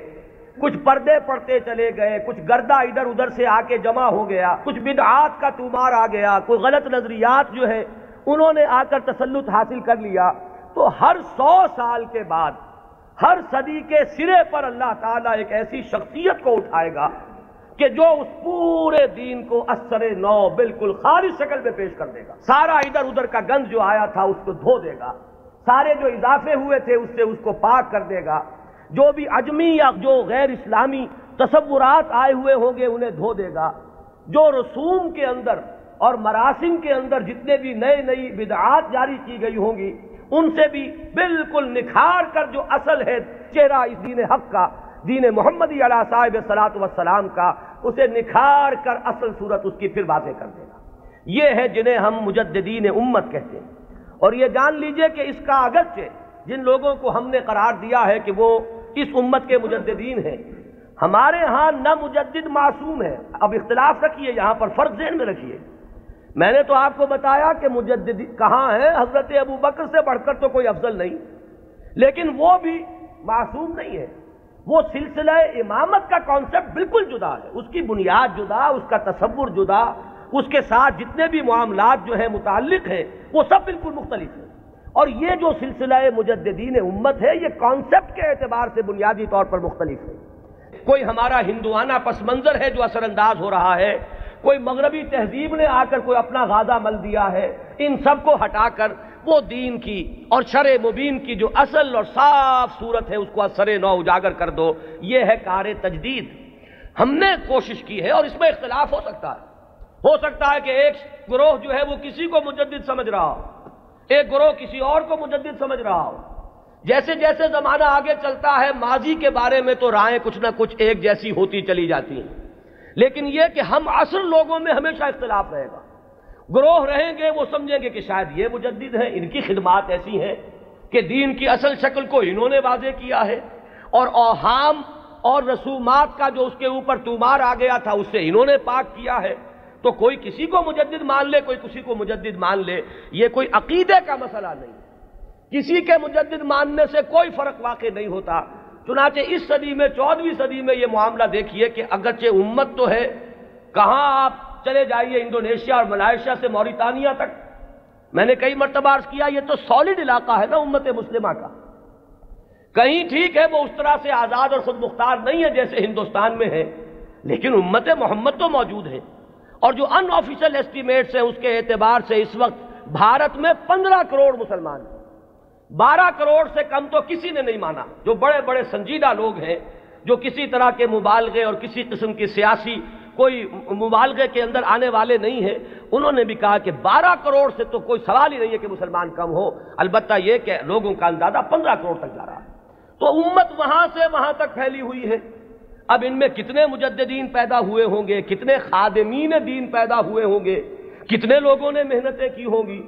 کچھ پردے پڑتے چلے گئے، کچھ گردہ ادھر ادھر سے آ کے جمع ہو گیا، کچھ بدعات کا طومار آ گیا، کوئی غلط نظریات جو ہے انہوں نے آ کر تسلط حاصل کر لیا، تو ہر 100 سال کے بعد ہر صدی کے سرے پر اللہ تعالیٰ ایک ایسی شخصیت کو اٹھائے گا کہ جو اس پورے دین کو اثر نو بالکل خالص شکل میں پیش کر دے گا. سارا ادھر ادھر کا گند جو آیا تھا اس کو دھو دے گا، سارے جو اضافے ہوئے تھے اس سے اس کو پاک کر دے گا، جو بھی عجمی یا جو غیر اسلامی تصورات آئے ہوئے ہوں گے انہیں دھو دے گا، جو رسوم کے اندر اور مراسم کے اندر جتنے بھی نئی بدعات جاری کی گئی ہوں گی ان سے بھی بالکل نکھار کر جو اصل ہے چہرہ اس دین حق کا، دین محمدی علیہ صاحب صلاۃ والسلام کا، اسے نکھار کر اصل صورت اس کی پھر واضح کر دے گا. یہ ہے جنہیں ہم مجددین امت کہتے ہیں. اور یہ جان لیجئے کہ اس کا اگرچہ جن لوگوں کو ہم نے قرار دیا ہے کہ وہ اس امت کے مجددین ہیں، ہمارے ہاں نہ مجدد معصوم ہے۔ اب اختلاف رکھیے، یہاں پر فرق ذہن میں رکھیے۔ میں نے تو آپ کو بتایا کہ مجدد کہاں ہے، حضرت ابو بکر سے بڑھ کر تو کوئی افضل نہیں، لیکن وہ بھی معصوم نہیں ہے۔ وہ سلسلہ امامت کا کانسیپٹ بالکل جدا ہے، اس کی بنیاد جدا، اس کا تصور جدا، اس کے ساتھ جتنے بھی معاملات جو ہیں متعلق ہیں وہ سب بالکل مختلف ہیں۔ اور یہ جو سلسلہ مجددین امت ہے یہ کانسیپٹ کے اعتبار سے بنیادی طور پر مختلف ہے۔ کوئی ہمارا ہندوانہ پس منظر ہے جو اثر انداز ہو رہا ہے، کوئی مغربی تہذیب نے آ کر کوئی اپنا غازہ مل دیا ہے، ان سب کو ہٹا کر وہ دین کی اور شرع مبین کی جو اصل اور صاف صورت ہے اس کو اثر نو اجاگر کر دو، یہ ہے کار تجدید۔ ہم نے کوشش کی ہے، اور اس میں اختلاف ہو سکتا ہے کہ ایک گروہ جو ہے وہ کسی کو مجدد سمجھ رہا ہو، ایک گروہ کسی اور کو مجدد سمجھ رہا ہو۔ جیسے جیسے زمانہ آگے چلتا ہے ماضی کے بارے میں تو رائیں کچھ نہ کچھ ایک جیسی ہوتی چلی جاتی ہیں، لیکن یہ کہ ہم عصر لوگوں میں ہمیشہ اختلاف رہے گا۔ گروہ رہیں گے وہ سمجھیں گے کہ شاید یہ مجدد ہیں، ان کی خدمات ایسی ہیں کہ دین کی اصل شکل کو انہوں نے واضح کیا ہے، اور اوہام اور رسومات کا جو اس کے اوپر تومار آ گیا تھا اس سے انہوں نے پاک کیا ہے۔ تو کوئی کسی کو مجدد مان لے، کوئی کسی کو مجدد مان لے، یہ کوئی عقیدے کا مسئلہ نہیں، کسی کے مجدد ماننے سے کوئی فرق واقع نہیں ہوتا۔ چنانچہ اس صدی میں 14ویں صدی میں یہ معاملہ دیکھیے کہ اگرچہ امت تو ہے، کہاں آپ چلے جائیے انڈونیشیا اور ملائیشیا سے موریتانیہ تک، میں نے کئی مرتبہ عرض کیا یہ تو سالڈ علاقہ ہے نا امت مسلمہ کا۔ کہیں ٹھیک ہے وہ اس طرح سے آزاد اور خود مختار نہیں ہے جیسے ہندوستان میں ہے، لیکن امت محمد تو موجود ہے۔ اور جو ان آفیشل ایسٹیمیٹس ہیں اس کے اعتبار سے اس وقت بھارت میں 15 کروڑ مسلمان ہیں، 12 کروڑ سے کم تو کسی نے نہیں مانا۔ جو بڑے بڑے سنجیدہ لوگ ہیں، جو کسی طرح کے مبالغے اور کسی قسم کی سیاسی کوئی مبالغے کے اندر آنے والے نہیں ہیں، انہوں نے بھی کہا کہ 12 کروڑ سے تو کوئی سوال ہی نہیں ہے کہ مسلمان کم ہو، البتہ یہ کہ لوگوں کا اندازہ 15 کروڑ تک جا رہا ہے۔ تو امت وہاں سے وہاں تک پھیلی ہوئی ہے۔ اب ان میں کتنے مجددین پیدا ہوئے ہوں گے، کتنے خادمین دین پیدا ہوئے ہوں گے، کتنے لوگوں نے محنتیں کی ہوں گی۔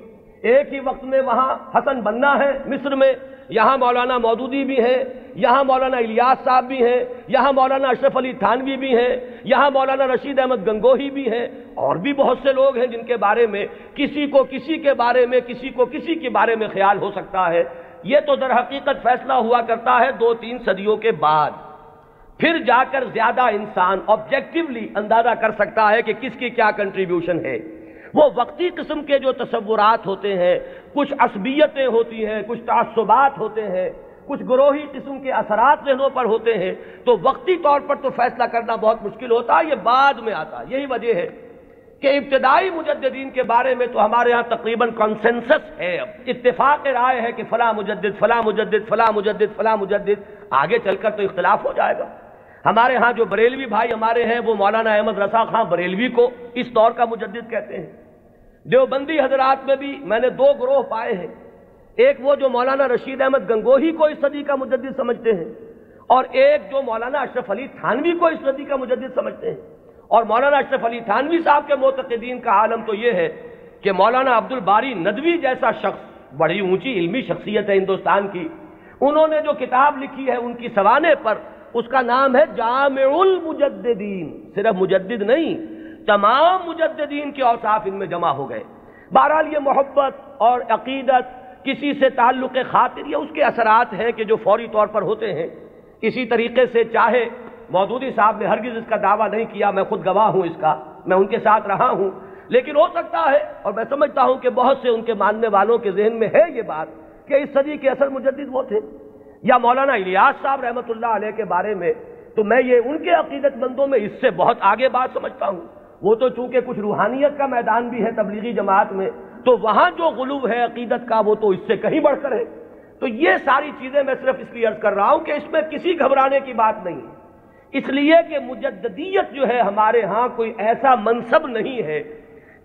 ایک ہی وقت میں وہاں حسن بننا ہے مصر میں، یہاں مولانا مودودی بھی ہیں، یہاں مولانا الیاس صاحب بھی ہیں، یہاں مولانا اشرف علی تھانوی بھی ہیں، یہاں مولانا رشید احمد گنگوہی بھی ہیں، اور بھی بہت سے لوگ ہیں جن کے بارے میں کسی کو کسی کے بارے میں، کسی کو کسی کے بارے میں خیال ہو سکتا ہے۔ یہ تو در حقیقت فیصلہ ہوا کرتا ہے 2-3 صدیوں کے بعد، پھر جا کر زیادہ انسان آبجیکٹیولی اندازہ کر سکتا ہے کہ کس کی کیا کنٹریبیوشن ہے۔ وہ وقتی قسم کے جو تصورات ہوتے ہیں، کچھ عصبیتیں ہوتی ہیں، کچھ تعصبات ہوتے ہیں، کچھ گروہی قسم کے اثرات ذہنوں پر ہوتے ہیں، تو وقتی طور پر تو فیصلہ کرنا بہت مشکل ہوتا ہے، یہ بعد میں آتا ہے۔ یہی وجہ ہے کہ ابتدائی مجددین کے بارے میں تو ہمارے ہاں تقریباً کنسنسس ہے، اب اتفاق رائے ہے کہ فلاں مجدد فلاں مجدد فلاں مجدد فلاں مجدد، آگے چل کر تو اختلاف ہو جائے گا۔ ہمارے ہاں جو بریلوی بھائی ہمارے ہیں وہ مولانا احمد رضا خان بریلوی کو اس دور کا مجدد کہتے ہیں۔ دیوبندی حضرات میں بھی میں نے 2 گروہ پائے ہیں، ایک وہ جو مولانا رشید احمد گنگوہی کو اس صدی کا مجدد سمجھتے ہیں، اور ایک جو مولانا اشرف علی تھانوی کو اس صدی کا مجدد سمجھتے ہیں۔ اور مولانا اشرف علی تھانوی صاحب کے معتقدین کا عالم تو یہ ہے کہ مولانا عبد الباری ندوی جیسا شخص، بڑی اونچی علمی شخصیت ہے ہندوستان کی، انہوں نے جو کتاب لکھی ہے ان کی سوانح پر، اس کا نام ہے جامع المجددین، صرف مجدد نہیں، تمام مجددین کے اوصاف ان میں جمع ہو گئے۔ بہرحال یہ محبت اور عقیدت، کسی سے تعلق خاطر، یہ اس کے اثرات ہیں کہ جو فوری طور پر ہوتے ہیں۔ اسی طریقے سے چاہے مودودی صاحب نے ہرگز اس کا دعویٰ نہیں کیا، میں خود گواہ ہوں اس کا، میں ان کے ساتھ رہا ہوں، لیکن ہو سکتا ہے اور میں سمجھتا ہوں کہ بہت سے ان کے ماننے والوں کے ذہن میں ہے یہ بات کہ اس صدی کے اصل مجدد وہ تھے۔ یا مولانا الیاس صاحب رحمۃ اللہ علیہ کے بارے میں تو میں یہ ان کے عقیدت مندوں میں اس سے بہت آگے بات سمجھتا ہوں۔ وہ تو چونکہ کچھ روحانیت کا میدان بھی ہے تبلیغی جماعت میں، تو وہاں جو غلو ہے عقیدت کا وہ تو اس سے کہیں بڑھ کر ہے۔ تو یہ ساری چیزیں میں صرف اس لیے عرض کر رہا ہوں کہ اس میں کسی گھبرانے کی بات نہیں ہے، اس لیے کہ مجددیت جو ہے ہمارے ہاں کوئی ایسا منصب نہیں ہے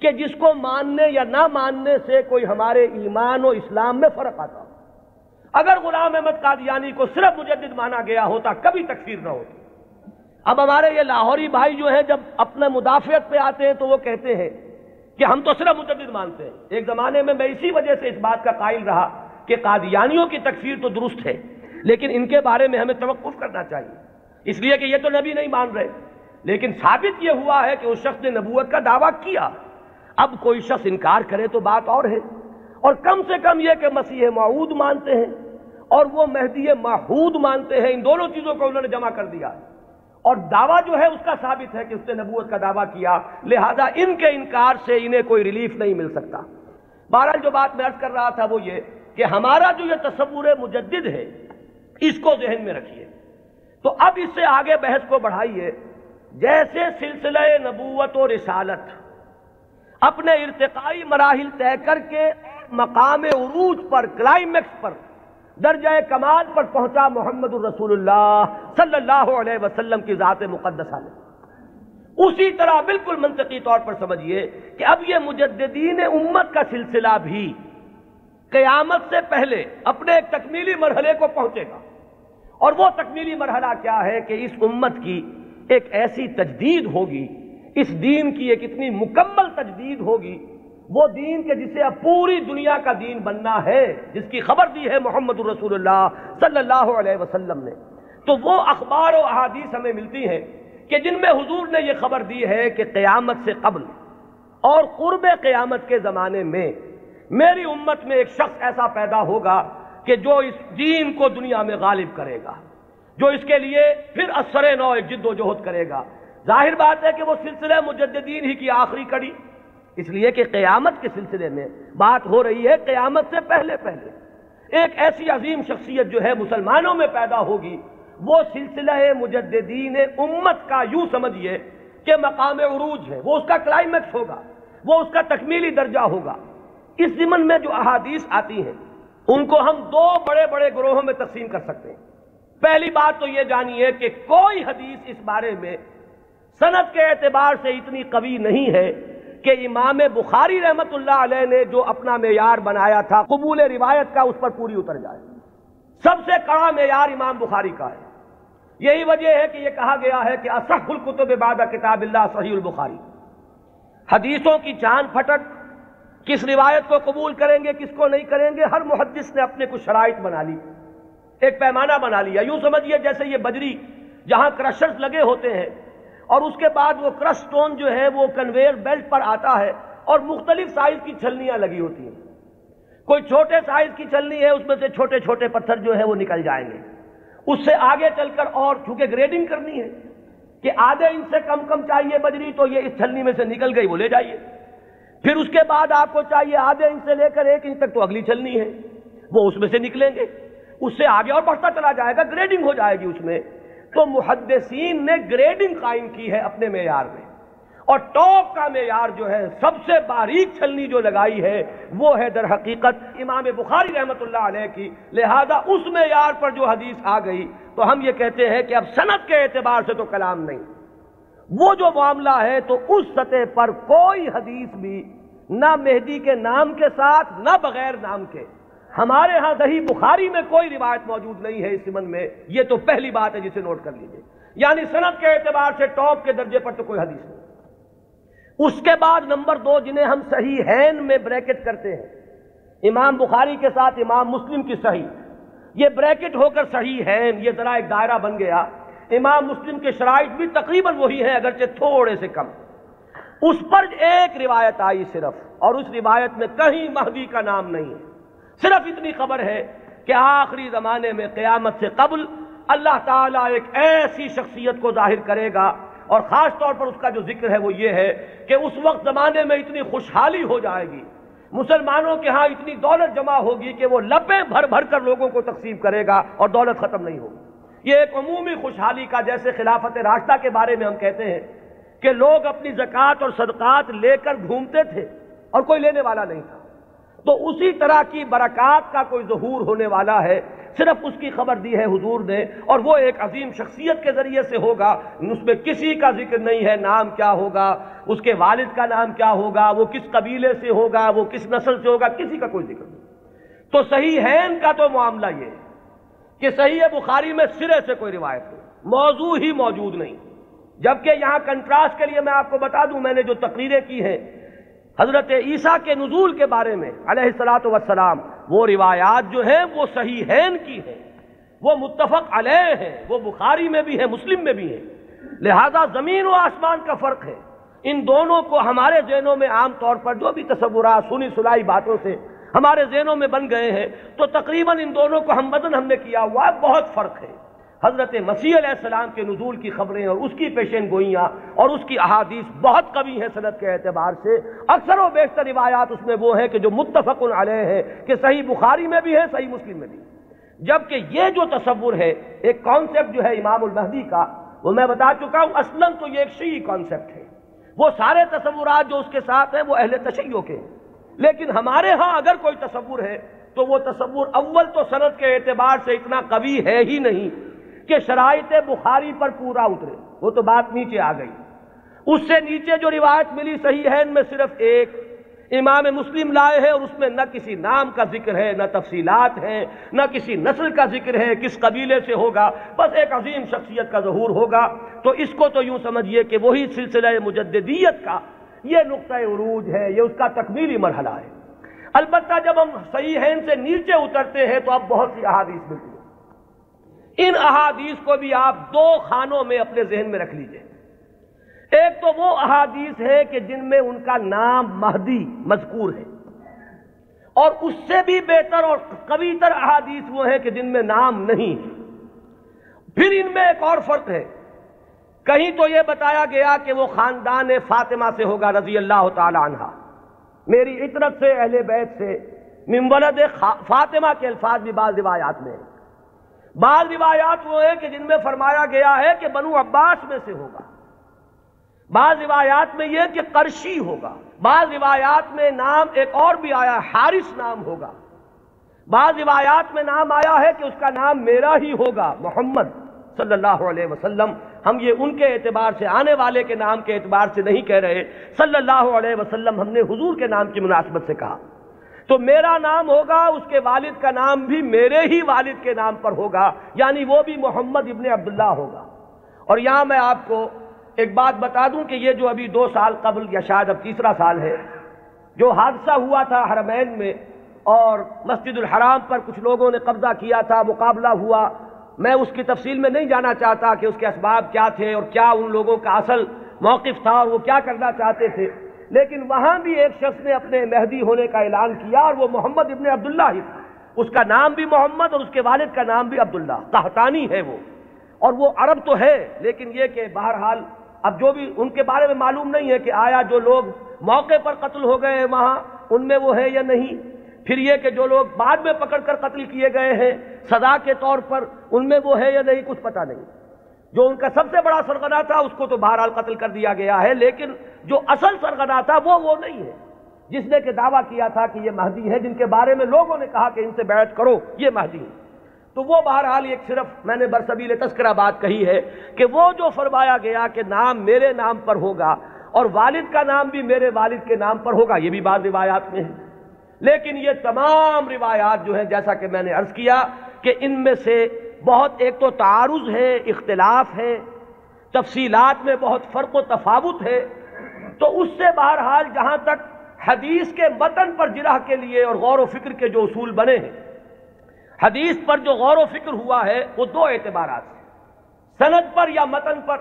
کہ جس کو ماننے یا نہ ماننے سے کوئی ہمارے ایمان و اسلام میں فرق آتا ہو۔ اگر غلام احمد قادیانی کو صرف مجدد مانا گیا ہوتا کبھی تکفیر نہ ہوتی۔ اب ہمارے یہ لاہوری بھائی جو ہیں جب اپنے مدافعت پہ آتے ہیں تو وہ کہتے ہیں کہ ہم تو صرف مجدد مانتے ہیں۔ ایک زمانے میں اسی وجہ سے اس بات کا قائل رہا کہ قادیانیوں کی تکفیر تو درست ہے، لیکن ان کے بارے میں ہمیں توقف کرنا چاہیے، اس لیے کہ یہ تو نبی نہیں مان رہے، لیکن ثابت یہ ہوا ہے کہ اس شخص نے نبوت کا دعویٰ کیا۔ اب کوئی شخص انکار کرے تو بات اور ہے، اور کم سے کم یہ کہ مسیح موعود مانتے ہیں اور وہ مہدی موعود مانتے ہیں، ان دونوں چیزوں کو انہوں نے جمع کر دیا، اور دعویٰ جو ہے اس کا ثابت ہے کہ اس نے نبوت کا دعویٰ کیا، لہذا ان کے انکار سے انہیں کوئی ریلیف نہیں مل سکتا۔ بہرحال جو بات میں عرض کر رہا تھا وہ یہ کہ ہمارا جو یہ تصور مجدد ہے اس کو ذہن میں رکھیے، تو اب اس سے آگے بحث کو بڑھائیے۔ جیسے سلسلہ نبوت و رسالت اپنے ارتقائی مراحل طے کر کے مقام عروج پر، کلائمیکس پر، درجہ کمال پر پہنچا محمد الرسول اللہ صلی اللہ علیہ وسلم کی ذات مقدسہ میں، اسی طرح بالکل منطقی طور پر سمجھیے کہ اب یہ مجددین امت کا سلسلہ بھی قیامت سے پہلے اپنے ایک تکمیلی مرحلے کو پہنچے گا، اور وہ تکمیلی مرحلہ کیا ہے کہ اس امت کی ایک ایسی تجدید ہوگی، اس دین کی ایک اتنی مکمل تجدید ہوگی، وہ دین کہ جسے اب پوری دنیا کا دین بننا ہے، جس کی خبر دی ہے محمد الرسول اللہ صلی اللہ علیہ وسلم نے۔ تو وہ اخبار و احادیث ہمیں ملتی ہیں کہ جن میں حضور نے یہ خبر دی ہے کہ قیامت سے قبل اور قرب قیامت کے زمانے میں میری امت میں ایک شخص ایسا پیدا ہوگا کہ جو اس دین کو دنیا میں غالب کرے گا، جو اس کے لیے پھر اثر نو ایک جد و جہد کرے گا۔ ظاہر بات ہے کہ وہ سلسلہ مجددین ہی کی آخری کڑی، اس لیے کہ قیامت کے سلسلے میں بات ہو رہی ہے قیامت سے پہلے ایک ایسی عظیم شخصیت جو ہے مسلمانوں میں پیدا ہوگی، وہ سلسلہ مجددین امت کا یوں سمجھیے کہ مقام عروج ہے، وہ اس کا کلائمیکس ہوگا، وہ اس کا تکمیلی درجہ ہوگا۔ اس ضمن میں جو احادیث آتی ہیں ان کو ہم دو بڑے بڑے گروہوں میں تقسیم کر سکتے ہیں۔ پہلی بات تو یہ جانیے کہ کوئی حدیث اس بارے میں سند کے اعتبار سے اتنی قوی نہیں ہے کہ امام بخاری رحمت اللہ علیہ نے جو اپنا معیار بنایا تھا قبول روایت کا اس پر پوری اتر جائے۔ سب سے کڑا معیار امام بخاری کا ہے، یہی وجہ ہے کہ یہ کہا گیا ہے کہ اصح الکتب بعد کتاب اللہ صحیح البخاری۔ حدیثوں کی جان پھٹک، کس روایت کو قبول کریں گے کس کو نہیں کریں گے، ہر محدث نے اپنے کچھ شرائط بنا لی، ایک پیمانہ بنا لیا۔ یوں سمجھیے جیسے یہ بجری جہاں کرشرز لگے ہوتے ہیں اور اس کے بعد وہ کرش سٹون جو ہے وہ کنویئر بیلٹ پر آتا ہے اور مختلف سائز کی چھلنیاں لگی ہوتی ہیں، کوئی چھوٹے سائز کی چھلنی ہے اس میں سے چھوٹے چھوٹے پتھر جو ہے وہ نکل جائیں گے، اس سے آگے چل کر اور چونکہ گریڈنگ کرنی ہے کہ آدھے انچ سے کم چاہیے بجری تو یہ اس چھلنی میں سے نکل گئی وہ لے جائیے، پھر اس کے بعد آپ کو چاہیے آدھے انچ سے لے کر 1 انچ تک تو اگلی چھلنی ہے، وہ اس میں سے نکلیں گے، اس سے آگے اور بڑھتا چلا جائے گا، گریڈنگ ہو جائے گی اس میں۔ تو محدثین نے گریڈنگ قائم کی ہے اپنے معیار میں، اور ٹاپ کا معیار جو ہے سب سے باریک چھلنی جو لگائی ہے وہ ہے در حقیقت امام بخاری رحمت اللہ علیہ کی، لہذا اس معیار پر جو حدیث آ گئی تو ہم یہ کہتے ہیں کہ اب سند کے اعتبار سے تو کلام نہیں، وہ جو معاملہ ہے تو اس سطح پر کوئی حدیث بھی نہ مہدی کے نام کے ساتھ نہ بغیر نام کے، ہمارے ہاں صحیح بخاری میں کوئی روایت موجود نہیں ہے اس ضمن میں، یہ تو پہلی بات ہے جسے نوٹ کر لیجئے، یعنی سند کے اعتبار سے ٹاپ کے درجے پر تو کوئی حدیث نہیں۔ اس کے بعد نمبر 2 جنہیں ہم صحیحین میں بریکٹ کرتے ہیں، امام بخاری کے ساتھ امام مسلم کی صحیح، یہ بریکٹ ہو کر صحیحین، یہ ذرا ایک دائرہ بن گیا۔ امام مسلم کے شرائط بھی تقریباً وہی ہیں اگرچہ تھوڑے سے کم، اس پر ایک روایت آئی صرف، اور اس روایت میں کہیں مہدی کا نام نہیں ہے، صرف اتنی خبر ہے کہ آخری زمانے میں قیامت سے قبل اللہ تعالیٰ ایک ایسی شخصیت کو ظاہر کرے گا، اور خاص طور پر اس کا جو ذکر ہے وہ یہ ہے کہ اس وقت زمانے میں اتنی خوشحالی ہو جائے گی، مسلمانوں کے ہاں اتنی دولت جمع ہوگی کہ وہ لپیں بھر بھر کر لوگوں کو تقسیم کرے گا اور دولت ختم نہیں ہوگی۔ یہ ایک عمومی خوشحالی کا، جیسے خلافت راشدہ کے بارے میں ہم کہتے ہیں کہ لوگ اپنی زکوٰۃ اور صدقات لے کر گھومتے تھے اور کوئی لینے والا نہیں تھا، تو اسی طرح کی برکات کا کوئی ظہور ہونے والا ہے، صرف اس کی خبر دی ہے حضور نے، اور وہ ایک عظیم شخصیت کے ذریعے سے ہوگا، اس میں کسی کا ذکر نہیں ہے، نام کیا ہوگا، اس کے والد کا نام کیا ہوگا، وہ کس قبیلے سے ہوگا، وہ کس نسل سے ہوگا، کسی کا کوئی ذکر نہیں۔ تو صحیحین کا تو معاملہ یہ ہے کہ صحیح بخاری میں سرے سے کوئی روایت نہیں، موضوع ہی موجود نہیں، جبکہ یہاں کنٹراسٹ کے لیے میں آپ کو بتا دوں، میں نے جو تقریریں کی ہیں حضرت عیسیٰ کے نزول کے بارے میں علیہ الصلوۃ والسلام، وہ روایات جو ہیں وہ صحیحین کی ہیں، وہ متفق علیہ ہیں، وہ بخاری میں بھی ہے، مسلم میں بھی ہے، لہذا زمین و آسمان کا فرق ہے۔ ان دونوں کو ہمارے ذہنوں میں عام طور پر جو بھی تصورات سنی سنائی باتوں سے ہمارے ذہنوں میں بن گئے ہیں، تو تقریباً ان دونوں کو ہم نے کیا ہوا ہے، بہت فرق ہے۔ حضرت مسیح علیہ السلام کے نزول کی خبریں اور اس کی پیشین گوئیاں اور اس کی احادیث بہت قوی ہیں سند کے اعتبار سے، اکثر و بیشتر روایات اس میں وہ ہیں کہ جو متفق علیہ ہے، کہ صحیح بخاری میں بھی ہے، صحیح مسلم میں بھی ہے۔ جبکہ یہ جو تصور ہے، ایک کانسیپٹ جو ہے امام المہدی کا، وہ میں بتا چکا ہوں اصلاً تو یہ ایک شیعی کانسیپٹ ہے۔ وہ سارے تصورات جو اس کے ساتھ ہیں وہ اہل تشیع کے ہیں، لیکن ہمارے ہاں اگر کوئی تصور ہے تو وہ تصور اول تو سند کے اعتبار سے اتنا قوی ہے ہی نہیں کہ شرائط بخاری پر پورا اترے، وہ تو بات نیچے آ گئی۔ اس سے نیچے جو روایت ملی صحیحین میں صرف ایک امام مسلم لائے ہیں، اور اس میں نہ کسی نام کا ذکر ہے، نہ تفصیلات ہیں، نہ کسی نسل کا ذکر ہے، کس قبیلے سے ہوگا، بس ایک عظیم شخصیت کا ظہور ہوگا۔ تو اس کو تو یوں سمجھیے کہ وہی سلسلہ مجددیت کا یہ نقطہ عروج ہے، یہ اس کا تکمیلی مرحلہ ہے۔ البتہ جب ہم صحیحین سے نیچے اترتے ہیں تو اب بہت سی احادیث ملتی ہیں۔ ان احادیث کو بھی آپ دو خانوں میں اپنے ذہن میں رکھ لیجئے۔ ایک تو وہ احادیث ہے کہ جن میں ان کا نام مہدی مذکور ہے، اور اس سے بھی بہتر اور قوی تر احادیث وہ ہیں کہ جن میں نام نہیں ہے۔ پھر ان میں ایک اور فرق ہے، کہیں تو یہ بتایا گیا کہ وہ خاندان فاطمہ سے ہوگا رضی اللہ تعالی عنہ، میری عطرت سے، اہل بیت سے، من ولد فاطمہ کے الفاظ بھی بعض روایات میں ہیں۔ بعض روایات وہ ہیں کہ جن میں فرمایا گیا ہے کہ بنو عباس میں سے ہوگا، بعض روایات میں یہ کہ قرشی ہوگا، بعض روایات میں نام ایک اور بھی آیا حارث نام ہوگا، بعض روایات میں نام آیا ہے کہ اس کا نام میرا ہی ہوگا، محمد صلی اللہ علیہ وسلم۔ ہم یہ ان کے اعتبار سے، آنے والے کے نام کے اعتبار سے نہیں کہہ رہے، صلی اللہ علیہ وسلم ہم نے حضور کے نام کی مناسبت سے کہا۔ تو میرا نام ہوگا، اس کے والد کا نام بھی میرے ہی والد کے نام پر ہوگا، یعنی وہ بھی محمد ابن عبداللہ ہوگا۔ اور یہاں میں آپ کو ایک بات بتا دوں کہ یہ جو ابھی 2 سال قبل یا شاید اب تیسرا سال ہے، جو حادثہ ہوا تھا حرمین میں اور مسجد الحرام پر کچھ لوگوں نے قبضہ کیا تھا، مقابلہ ہوا، میں اس کی تفصیل میں نہیں جانا چاہتا کہ اس کے اسباب کیا تھے اور کیا ان لوگوں کا اصل موقف تھا اور وہ کیا کرنا چاہتے تھے، لیکن وہاں بھی ایک شخص نے اپنے مہدی ہونے کا اعلان کیا اور وہ محمد ابن عبداللہ ہی تھا۔ اس کا نام بھی محمد اور اس کے والد کا نام بھی عبداللہ، قحطانی ہے وہ، اور وہ عرب تو ہے، لیکن یہ کہ بہرحال اب جو بھی ان کے بارے میں معلوم نہیں ہے کہ آیا جو لوگ موقع پر قتل ہو گئے ہیں وہاں ان میں وہ ہے یا نہیں، پھر یہ کہ جو لوگ بعد میں پکڑ کر قتل کیے گئے ہیں سزا کے طور پر ان میں وہ ہے یا نہیں، کچھ پتہ نہیں۔ جو ان کا سب سے بڑا سرغنہ تھا اس کو تو بہرحال قتل کر دیا گیا ہے، لیکن جو اصل سرغنہ تھا وہ نہیں ہے، جس نے کہ دعویٰ کیا تھا کہ یہ مہدی ہے، جن کے بارے میں لوگوں نے کہا کہ ان سے بیعت کرو یہ مہدی ہے۔ تو وہ بہرحال ایک صرف میں نے برسبیل تذکرہ بات کہی ہے کہ وہ جو فرمایا گیا کہ نام میرے نام پر ہوگا اور والد کا نام بھی میرے والد کے نام پر ہوگا، یہ بھی بعض روایات میں ہے، لیکن یہ تمام روایات جو ہیں جیسا کہ میں نے عرض کیا کہ ان میں سے بہت ایک تو تعارض ہے، اختلاف ہے، تفصیلات میں بہت فرق و تفاوت ہے۔ تو اس سے بہرحال جہاں تک حدیث کے متن پر جرح کے لیے اور غور و فکر کے جو اصول بنے ہیں، حدیث پر جو غور و فکر ہوا ہے وہ 2 اعتبارات ہیں، سند پر یا متن پر۔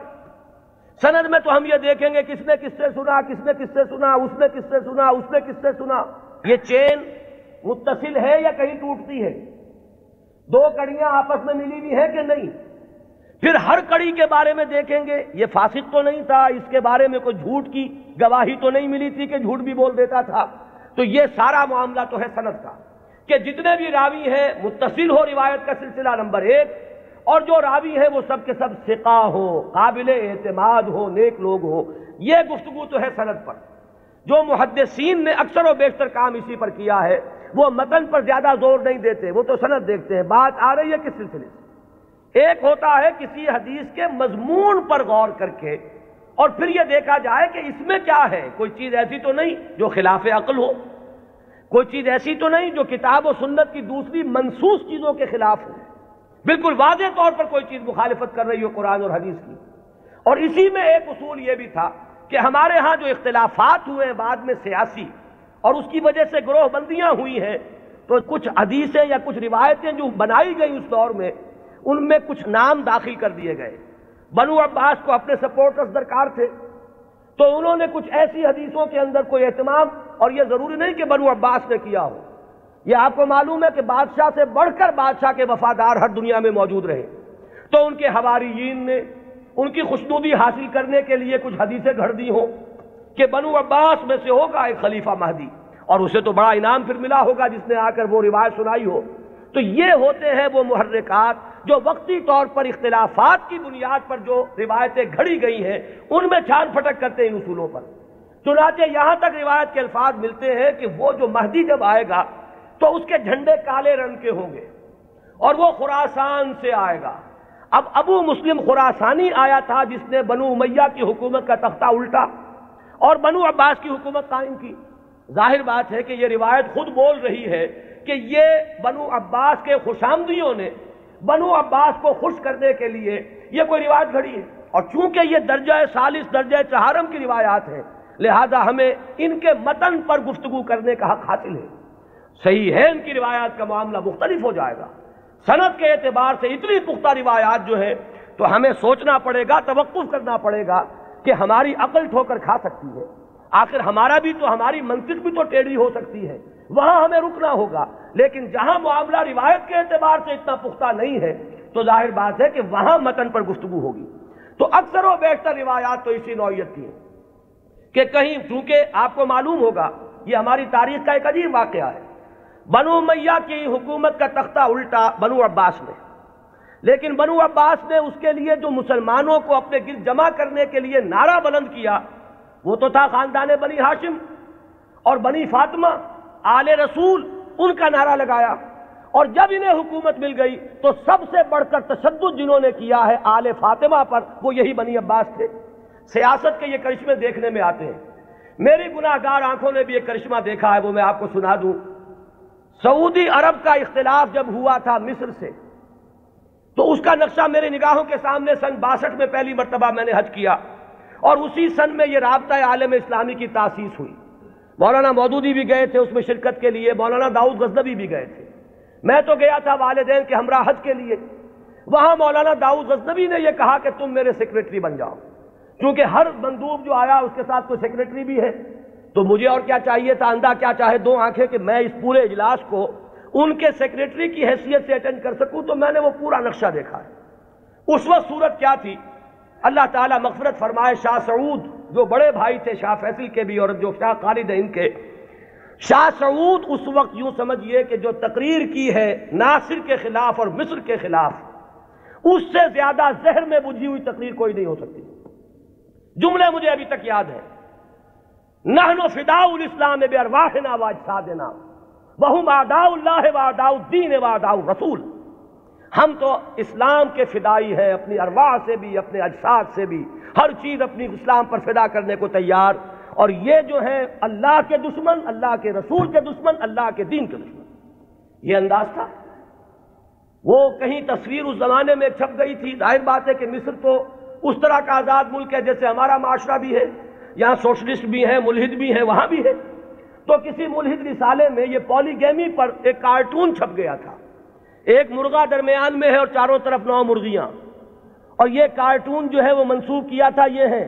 سند میں تو ہم یہ دیکھیں گے کس نے کس سے سنا، کس نے کس سے سنا، اس نے کس سے سنا، اس نے کس سے سنا، یہ چین متصل ہے یا کہیں ٹوٹتی ہے، 2 کڑیاں آپس میں ملی ہوئی ہیں کہ نہیں۔ پھر ہر کڑی کے بارے میں دیکھیں گے یہ فاسق تو نہیں تھا، اس کے بارے میں کوئی جھوٹ کی گواہی تو نہیں ملی تھی کہ جھوٹ بھی بول دیتا تھا۔ تو یہ سارا معاملہ تو ہے سند کا کہ جتنے بھی راوی ہیں متصل ہو روایت کا سلسلہ نمبر 1، اور جو راوی ہیں وہ سب کے سب ثقہ ہو، قابل اعتماد ہو، نیک لوگ ہو، یہ گفتگو تو ہے سند پر۔ جو محدثین نے اکثر و بیشتر کام اسی پر کیا ہے، وہ متن پر زیادہ زور نہیں دیتے، وہ تو سند دیکھتے ہیں۔ بات آ رہی ہے کس سلسلے سے؟ ایک ہوتا ہے کسی حدیث کے مضمون پر غور کر کے اور پھر یہ دیکھا جائے کہ اس میں کیا ہے، کوئی چیز ایسی تو نہیں جو خلاف عقل ہو، کوئی چیز ایسی تو نہیں جو کتاب و سنت کی دوسری منصوص چیزوں کے خلاف ہو، بالکل واضح طور پر کوئی چیز مخالفت کر رہی ہو قرآن اور حدیث کی۔ اور اسی میں ایک اصول یہ بھی تھا کہ ہمارے ہاں جو اختلافات ہوئے ہیں بعد میں سیاسی، اور اس کی وجہ سے گروہ بندیاں ہوئی ہیں، تو کچھ حدیثیں یا کچھ روایتیں جو بنائی گئی اس دور میں، ان میں کچھ نام داخل کر دیے گئے۔ بنو عباس کو اپنے سپورٹرز درکار تھے، تو انہوں نے کچھ ایسی حدیثوں کے اندر کوئی اہتمام، اور یہ ضروری نہیں کہ بنو عباس نے کیا ہو، یہ آپ کو معلوم ہے کہ بادشاہ سے بڑھ کر بادشاہ کے وفادار ہر دنیا میں موجود رہے، تو ان کے حواریین نے ان کی خوشنودی حاصل کرنے کے لیے کچھ حدیثیں گھڑ دی ہوں کہ بنو عباس میں سے ہوگا ایک خلیفہ مہدی، اور اسے تو بڑا انعام پھر ملا ہوگا جس نے آ کر وہ روایت سنائی ہو۔ تو یہ ہوتے ہیں وہ محرکات جو وقتی طور پر اختلافات کی بنیاد پر جو روایتیں گھڑی گئی ہیں ان میں چھان پھٹک کرتے ہیں ان اصولوں پر۔ چنانچہ یہاں تک روایت کے الفاظ ملتے ہیں کہ وہ جو مہدی جب آئے گا تو اس کے جھنڈے کالے رنگ کے ہوں گے اور وہ خراسان سے آئے گا۔ اب ابو مسلم خراسانی آیا تھا جس نے بنو امیہ کی حکومت کا تختہ الٹا اور بنو عباس کی حکومت قائم کی۔ ظاہر بات ہے کہ یہ روایت خود بول رہی ہے کہ یہ بنو عباس کے خوشامدیوں نے بنو عباس کو خوش کرنے کے لیے یہ کوئی روایت گھڑی ہے، اور چونکہ یہ درجہ ثالث درجہ چہارم کی روایات ہیں لہذا ہمیں ان کے متن پر گفتگو کرنے کا حق حاصل ہے۔ صحیح ہے ان کی روایات کا معاملہ مختلف ہو جائے گا، سند کے اعتبار سے اتنی پختہ روایات جو ہے تو ہمیں سوچنا پڑے گا، توقف کرنا پڑے گا کہ ہماری عقل ٹھوکر کھا سکتی ہے، آخر ہماری منطق بھی تو ٹیڑھی ہو سکتی ہے، وہاں ہمیں رکنا ہوگا۔ لیکن جہاں معاملہ روایت کے اعتبار سے اتنا پختہ نہیں ہے تو ظاہر بات ہے کہ وہاں متن پر گفتگو ہوگی۔ تو اکثر و بیشتر روایات تو اسی نوعیت کی ہیں کہ کہیں، چونکہ آپ کو معلوم ہوگا یہ ہماری تاریخ کا ایک عجیب واقعہ ہے، بنو امیہ کی حکومت کا تختہ الٹا بنو عباس نے، لیکن بنو عباس نے اس کے لیے جو مسلمانوں کو اپنے گرد جمع کرنے کے لیے نعرہ بلند کیا وہ تو تھا خاندان بنی ہاشم اور بنی فاطمہ آل رسول، ان کا نعرہ لگایا، اور جب انہیں حکومت مل گئی تو سب سے بڑھ کر تشدد جنہوں نے کیا ہے آل فاطمہ پر وہ یہی بنی عباس تھے۔ سیاست کے یہ کرشمے دیکھنے میں آتے ہیں، میری گناہ گار آنکھوں نے بھی ایک کرشمہ دیکھا ہے، وہ میں آپ کو سنا دوں۔ سعودی عرب کا اختلاف جب ہوا تھا مصر سے تو اس کا نقشہ میرے نگاہوں کے سامنے سن 62 میں پہلی مرتبہ میں نے حج کیا، اور اسی سن میں یہ رابطہ عالم اسلامی کی تاسیس ہوئی۔ مولانا مودودی بھی گئے تھے اس میں شرکت کے لیے، مولانا داؤد غزنوی بھی گئے تھے، میں تو گیا تھا والدین کے ہمراہ حج کے لیے۔ وہاں مولانا داؤد غزنوی نے یہ کہا کہ تم میرے سیکریٹری بن جاؤ، کیونکہ ہر مندوب جو آیا اس کے ساتھ کوئی سیکریٹری بھی ہے، تو مجھے اور کیا چاہیے تھا، اندھا کیا چاہے دو آنکھیں، کہ میں اس پورے اجلاس کو ان کے سیکریٹری کی حیثیت سے اٹینڈ کر سکوں۔ تو میں نے وہ پورا نقشہ دیکھا ہے۔ اس وقت صورت کیا تھی، اللہ تعالیٰ مغفرت فرمائے، شاہ سعود جو بڑے بھائی تھے شاہ فیصل کے بھی اور جو شاہ خالد ہیں ان کے، شاہ سعود اس وقت یوں سمجھئے کہ جو تقریر کی ہے ناصر کے خلاف اور مصر کے خلاف، اس سے زیادہ زہر میں بجھی ہوئی تقریر کوئی نہیں ہو سکتی۔ جملے مجھے ابھی تک یاد ہے، نحن فداء الاسلام بارواحنا واجسادنا وہم اعداء اللہ واعداء الدین واعداء الرسول، ہم تو اسلام کے فدائی ہیں، اپنی ارواح سے بھی اپنے اجساد سے بھی ہر چیز اپنی اسلام پر فدا کرنے کو تیار، اور یہ جو ہے اللہ کے دشمن، اللہ کے رسول کے دشمن، اللہ کے دین کے دشمن۔ یہ انداز تھا۔ وہ کہیں تصویر اس زمانے میں چھپ گئی تھی، ظاہر بات ہے کہ مصر تو اس طرح کا آزاد ملک ہے جیسے ہمارا معاشرہ بھی ہے، یہاں سوشلسٹ بھی ہیں، ملحد بھی ہیں، وہاں بھی ہے۔ تو کسی ملحد رسالے میں یہ پولیگیمی پر ایک کارٹون چھپ گیا تھا، ایک مرغہ درمیان میں ہے اور چاروں طرف 9 مرغیاں، اور یہ کارٹون جو ہے وہ منسوب کیا تھا یہ ہے،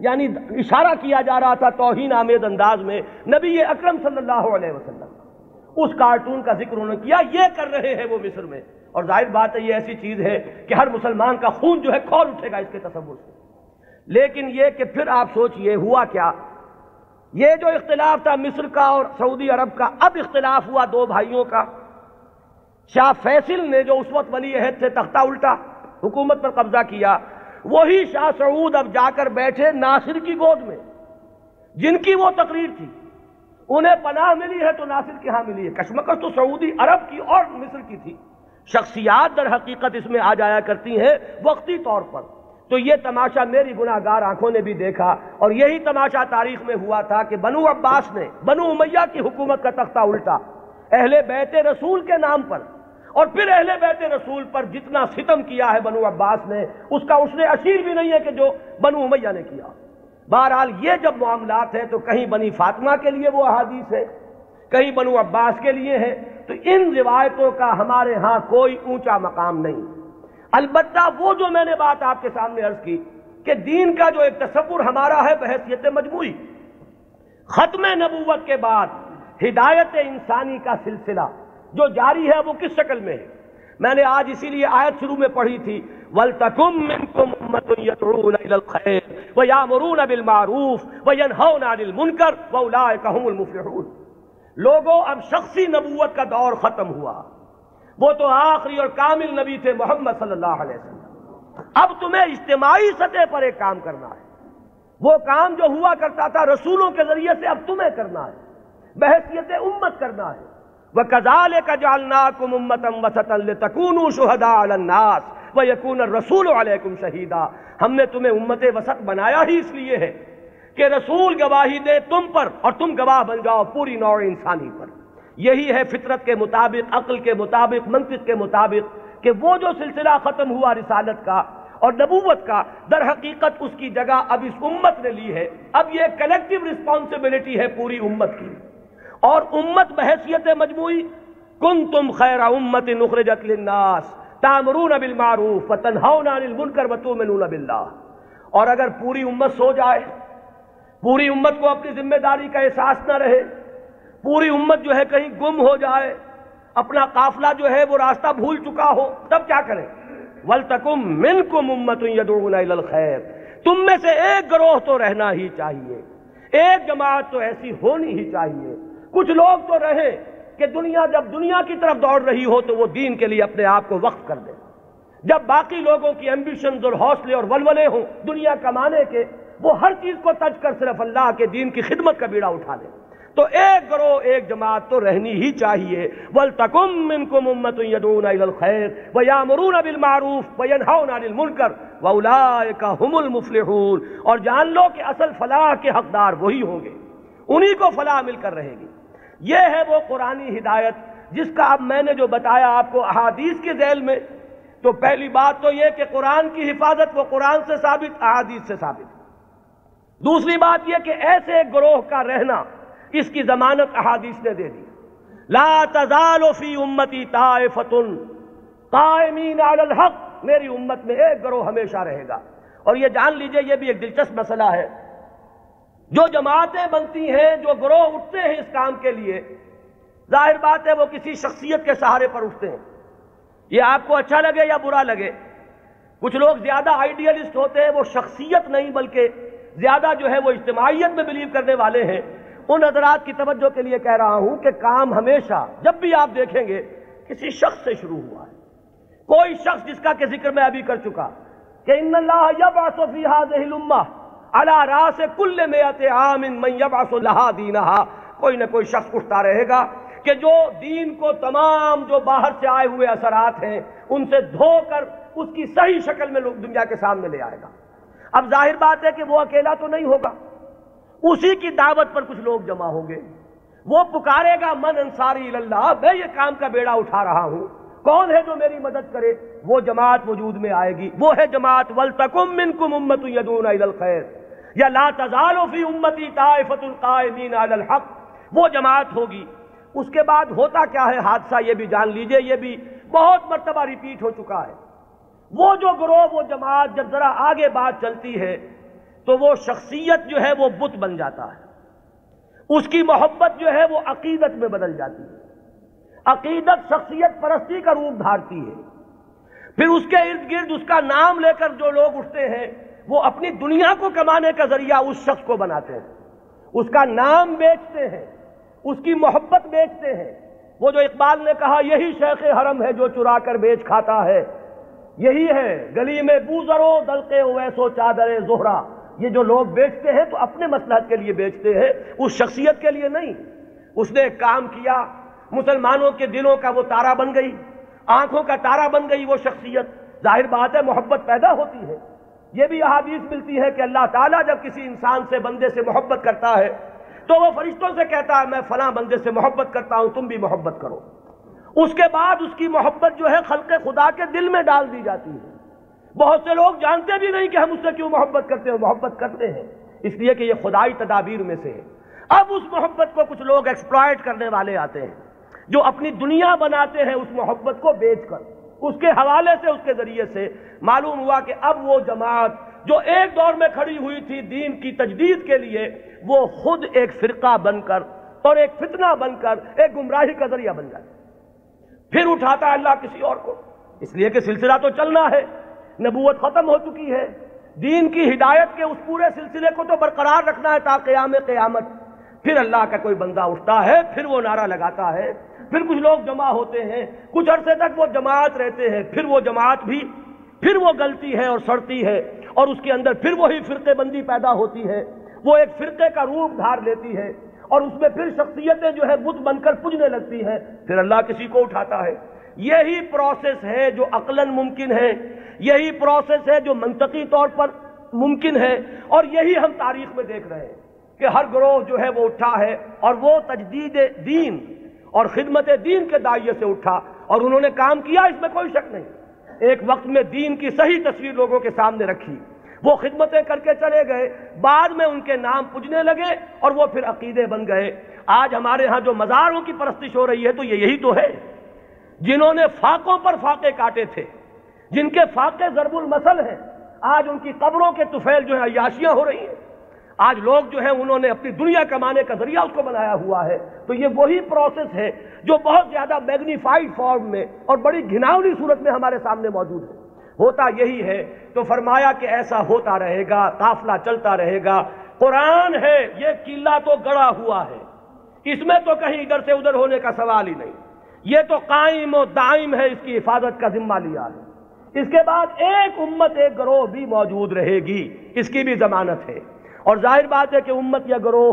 یعنی اشارہ کیا جا رہا تھا توہین آمیز انداز میں نبی اکرم صلی اللہ علیہ وسلم۔ اس کارٹون کا ذکر انہوں نے کیا، یہ کر رہے ہیں وہ مصر میں، اور ظاہر بات ہے یہ ایسی چیز ہے کہ ہر مسلمان کا خون جو ہے کھول اٹھے گا اس کے تصور سے۔ لیکن یہ کہ پھر آپ سوچئے ہوا کیا، یہ جو اختلاف تھا مصر کا اور سعودی عرب کا، اب اختلاف ہوا 2 بھائیوں کا۔ شاہ فیصل نے جو اس وقت ولی عہد تھے تختہ الٹا، حکومت پر قبضہ کیا، وہی شاہ سعود اب جا کر بیٹھے ناصر کی گود میں، جن کی وہ تقریر تھی، انہیں پناہ ملی ہے تو ناصر کے ہاں ملی ہے۔ کشمکش تو سعودی عرب کی اور مصر کی تھی، شخصیات در حقیقت اس میں آ جایا کرتی ہیں وقتی طور پر۔ تو یہ تماشا میری گناہ گار آنکھوں نے بھی دیکھا، اور یہی تماشا تاریخ میں ہوا تھا کہ بنو عباس نے بنو امیہ کی حکومت کا تختہ الٹا اہل بیت رسول کے نام پر، اور پھر اہل بیت رسول پر جتنا ستم کیا ہے بنو عباس نے اس کا اس نے اشیر بھی نہیں ہے کہ جو بنو امیہ نے کیا۔ بہرحال یہ جب معاملات ہیں تو کہیں بنی فاطمہ کے لیے وہ احادیث ہے، کہیں بنو عباس کے لیے ہے، تو ان روایتوں کا ہمارے ہاں کوئی اونچا مقام نہیں۔ البتہ وہ جو میں نے بات آپ کے سامنے عرض کی کہ دین کا جو ایک تصور ہمارا ہے بحیثیت مجموعی، ختم نبوت کے بعد ہدایت انسانی کا سلسلہ جو جاری ہے وہ کس شکل میں ہے؟ میں نے آج اسی لیے آیت شروع میں پڑھی تھی، وَلْتَكُن مِّنكُمْ أُمَّةٌ يَدْعُونَ إِلَى الْخَيْرِ وَيَأْمُرُونَ بِالْمَعْرُوفِ وَيَنْهَوْنَ عَنِ الْمُنكَرِ وَأُولَٰئِكَ هُمُ الْمُفْلِحُونَ۔ لوگوں اب شخصی نبوت کا دور ختم ہوا، وہ تو آخری اور کامل نبی تھے محمد صلی اللہ علیہ وسلم۔ اب تمہیں اجتماعی سطح پر ایک کام کرنا ہے، وہ کام جو ہوا کرتا تھا رسولوں کے ذریعے سے اب تمہیں کرنا ہے، بحیثیت امت کرنا ہے۔ وَكَذَلِكَ جَعَلْنَاكُمْ أُمَّةً وَسَطًا لِتَكُونُوا شُهَدَاءَ عَلَى النَّاسِ وَيَكُونَ الرَّسُولُ عَلَيْكُمْ شَهِيدًا۔ ہم نے تمہیں امت وسط بنایا ہی اس لیے ہے کہ رسول گواہی دے تم پر اور تم گواہ بن جاؤ پوری نوع انسانی پر۔ یہی ہے فطرت کے مطابق، عقل کے مطابق، منطق کے مطابق کہ وہ جو سلسلہ ختم ہوا رسالت کا اور نبوت کا، در حقیقت اس کی جگہ اب اس امت نے لی ہے۔ اب یہ کلیکٹیو رسپانسبلٹی ہے پوری امت کی، اور امت بحیثیت مجموعی کنتم خیر امت اخرجت للناس تأمرون بالمعروف وتنہون عن المنکر وتؤمنون باللہ۔ اور اگر پوری امت سو جائے، پوری امت کو اپنی ذمہ داری کا احساس نہ رہے، پوری امت جو ہے کہیں گم ہو جائے، اپنا قافلہ جو ہے وہ راستہ بھول چکا ہو، تب کیا کریں؟ وَلْتَكُن مِّنكُمْ أُمَّةٌ يَدْعُونَ إِلَى الْخَيْرِ۔ تم میں سے ایک گروہ تو رہنا ہی چاہیے، ایک جماعت تو ایسی ہونی ہی چاہیے، کچھ لوگ تو رہے کہ دنیا جب دنیا کی طرف دوڑ رہی ہو تو وہ دین کے لیے اپنے آپ کو وقف کر دے، جب باقی لوگوں کی ایمبیشنز اور حوصلے اور ولولے ہوں دنیا کمانے کے، وہ ہر چیز کو تج کر صرف اللہ کے دین کی خدمت کا بیڑا اٹھا لے۔ تو ایک گروہ، ایک جماعت تو رہنی ہی چاہیے۔ وَلْتَكُن مِّنكُمْ أُمَّةٌ يَدْعُونَ إِلَى الْخَيْرِ وَيَأْمُرُونَ بِالْمَعْرُوفِ وَيَنْهَوْنَ عَنِ الْمُنكَرِ وَأُولَٰئِكَ هُمُ الْمُفْلِحُونَ۔ اور جان لو کہ اصل فلاح کے حقدار وہی ہوں گے، انہی کو فلاح مل کر رہے گی۔ یہ ہے وہ قرآنی ہدایت جس کا اب میں نے جو بتایا آپ کو احادیث کے ذیل میں، تو پہلی بات تو یہ کہ قرآن کی حفاظت وہ قرآن سے ثابت، احادیث سے ثابت۔ دوسری بات یہ کہ ایسے ایک گروہ کا رہنا، اس کی ضمانت احادیث نے دے دی۔ لا تزال فی امتی طائفۃ قائمین علی الحق، میری امت میں ایک گروہ ہمیشہ رہے گا۔ اور یہ جان لیجئے یہ بھی ایک دلچسپ مسئلہ ہے، جو جماعتیں بنتی ہیں، جو گروہ اٹھتے ہیں اس کام کے لیے، ظاہر بات ہے وہ کسی شخصیت کے سہارے پر اٹھتے ہیں۔ یہ آپ کو اچھا لگے یا برا لگے، کچھ لوگ زیادہ آئیڈیلسٹ ہوتے ہیں، وہ شخصیت نہیں بلکہ زیادہ جو ہے وہ اجتماعیت میں بلیو کرنے والے ہیں۔ ان حضرات کی توجہ کے لیے کہہ رہا ہوں کہ کام ہمیشہ جب بھی آپ دیکھیں گے کسی شخص سے شروع ہوا ہے، کوئی شخص جس کا کہ ذکر میں ابھی کر چکا کہ ان اللہ یبعث فی ہذہ الامہ علی راس کل مئۃ عام من یبعث لہا دینہا، کوئی نہ کوئی شخص اٹھتا رہے گا کہ جو دین کو تمام جو باہر سے آئے ہوئے اثرات ہیں ان سے دھو کر اس کی صحیح شکل میں دنیا کے سامنے لے آئے گا۔ اب ظاہر بات ہے کہ وہ اکیلا تو نہیں ہوگا، اسی کی دعوت پر کچھ لوگ جمع ہوں گے، وہ پکارے گا من انصاری اللہ، میں یہ کام کا بیڑا اٹھا رہا ہوں، کون ہے جو میری مدد کرے؟ وہ جماعت وجود میں آئے گی، وہ ہے جماعت وَلْتَكُن مِّنكُمْ أُمَّةٌ يَدْعُونَ إِلَى الْخَيْرِ یا لَا تَزَالُ فِي أُمَّتِي طَائِفَةٌ قَائِمِينَ عَلَى الْحَقِّ، وہ جماعت ہوگی۔ اس کے بعد ہوتا کیا ہے حادثہ، یہ بھی جان لیجئے، یہ بھی بہت مرتبہ ریپیٹ ہو چکا ہے۔ وہ جو گروہ، وہ جماعت جب ذرا آگے بات چلتی ہے تو وہ شخصیت جو ہے وہ بت بن جاتا ہے، اس کی محبت جو ہے وہ عقیدت میں بدل جاتی ہے، عقیدت شخصیت پرستی کا روپ دھارتی ہے۔ پھر اس کے ارد گرد اس کا نام لے کر جو لوگ اٹھتے ہیں وہ اپنی دنیا کو کمانے کا ذریعہ اس شخص کو بناتے ہیں، اس کا نام بیچتے ہیں، اس کی محبت بیچتے ہیں۔ وہ جو اقبال نے کہا یہی شیخ حرم ہے جو چرا کر بیچ کھاتا ہے، یہی ہے گلی میں بوزرو دلقے اویسو چادر زہرا، یہ جو لوگ بیچتے ہیں تو اپنے مصلحت کے لیے بیچتے ہیں، اس شخصیت کے لیے نہیں۔ اس نے ایک کام کیا، مسلمانوں کے دلوں کا وہ تارا بن گئی، آنکھوں کا تارا بن گئی وہ شخصیت، ظاہر بات ہے محبت پیدا ہوتی ہے۔ یہ بھی احادیث ملتی ہے کہ اللہ تعالیٰ جب کسی انسان سے، بندے سے محبت کرتا ہے تو وہ فرشتوں سے کہتا ہے میں فلاں بندے سے محبت کرتا ہوں، تم بھی محبت کرو۔ اس کے بعد اس کی محبت جو ہے خلق خدا کے دل میں ڈال دی جاتی ہے۔ بہت سے لوگ جانتے بھی نہیں کہ ہم اس سے کیوں محبت کرتے ہیں، محبت کرتے ہیں اس لیے کہ یہ خدائی تدابیر میں سے ہے۔ اب اس محبت کو کچھ لوگ ایکسپلائٹ کرنے والے آتے ہیں، جو اپنی دنیا بناتے ہیں اس محبت کو بیچ کر، اس کے حوالے سے، اس کے ذریعے سے معلوم ہوا کہ اب وہ جماعت جو ایک دور میں کھڑی ہوئی تھی دین کی تجدید کے لیے، وہ خود ایک فرقہ بن کر اور ایک فتنہ بن کر ایک گمراہی کا ذریعہ بن جائے۔ پھر اٹھاتا ہے اللہ کسی اور کو، اس لیے کہ سلسلہ تو چلنا ہے، نبوت ختم ہو چکی ہے، دین کی ہدایت کے اس پورے سلسلے کو تو برقرار رکھنا ہے تا قیام قیامت۔ پھر اللہ کا کوئی بندہ اٹھتا ہے، پھر وہ نعرہ لگاتا ہے، پھر کچھ لوگ جمع ہوتے ہیں، کچھ عرصے تک وہ جماعت رہتے ہیں، پھر وہ جماعت بھی پھر وہ گلتی ہے اور سڑتی ہے، اور اس کے اندر پھر وہی فرقے بندی پیدا ہوتی ہے، وہ ایک فرقے کا روپ دھار لیتی ہے، اور اس میں پھر شخصیتیں جو ہے بت بن کر پجنے لگتی ہیں، پھر اللہ کسی کو اٹھاتا ہے۔ یہی پروسیس ہے جو عقلاً ممکن ہے، یہی پروسیس ہے جو منطقی طور پر ممکن ہے، اور یہی ہم تاریخ میں دیکھ رہے ہیں کہ ہر گروہ جو ہے وہ اٹھا ہے اور وہ تجدید دین اور خدمت دین کے داعیے سے اٹھا، اور انہوں نے کام کیا، اس میں کوئی شک نہیں۔ ایک وقت میں دین کی صحیح تصویر لوگوں کے سامنے رکھی، وہ خدمتیں کر کے چلے گئے، بعد میں ان کے نام پجنے لگے اور وہ پھر عقیدے بن گئے۔ آج ہمارے ہاں جو مزاروں کی پرستش ہو رہی ہے تو یہی تو ہے، جنہوں نے فاقوں پر فاقے کاٹے تھے، جن کے فاقے ضرب المثل ہیں، آج ان کی قبروں کے طفیل جو ہیں عیاشیاں ہو رہی ہیں۔ آج لوگ جو ہیں انہوں نے اپنی دنیا کمانے کا ذریعہ اس کو بنایا ہوا ہے۔ تو یہ وہی پروسیس ہے جو بہت زیادہ میگنیفائڈ فارم میں اور بڑی گھناؤنی صورت میں ہمارے سامنے موجود ہے۔ ہوتا یہی ہے، تو فرمایا کہ ایسا ہوتا رہے گا، قافلہ چلتا رہے گا۔ قرآن ہے، یہ قلعہ تو گڑا ہوا ہے، اس میں تو کہیں ادھر سے ادھر ہونے کا سوال ہی نہیں، یہ تو قائم و دائم ہے، اس کی حفاظت کا ذمہ لیا ہے۔ اس کے بعد ایک امت ایک گروہ بھی موجود رہے گی، اس کی بھی ضمانت ہے۔ اور ظاہر بات ہے کہ امت یا گروہ،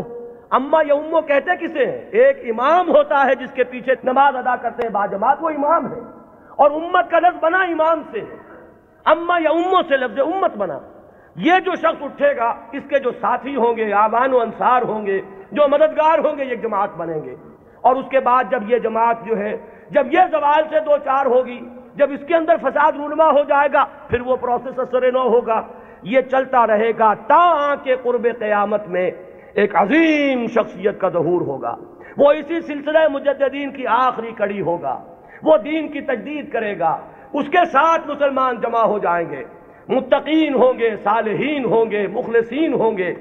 اما یا امو کہتے کسے ہیں؟ ایک امام ہوتا ہے جس کے پیچھے نماز ادا کرتے ہیں باجماعت، وہ امام ہے، اور امت کا لفظ بنا امام سے، اما یا امو سے لفظ امت بنا۔ یہ جو شخص اٹھے گا، اس کے جو ساتھی ہوں گے، آوان و انصار ہوں گے، جو مددگار ہوں گے، یہ جماعت بنیں گے۔ اور اس کے بعد جب یہ جماعت جو ہے، جب یہ زوال سے دو چار ہوگی، جب اس کے اندر فساد رونما ہو جائے گا، پھر وہ پروسیس اثر نو ہوگا۔ یہ چلتا رہے گا تا کہ قرب قیامت میں ایک عظیم شخصیت کا ظہور ہوگا، وہ اسی سلسلہ مجددین کی آخری کڑی ہوگا، وہ دین کی تجدید کرے گا، اس کے ساتھ مسلمان جمع ہو جائیں گے، متقین ہوں گے، صالحین ہوں گے، مخلصین ہوں گے،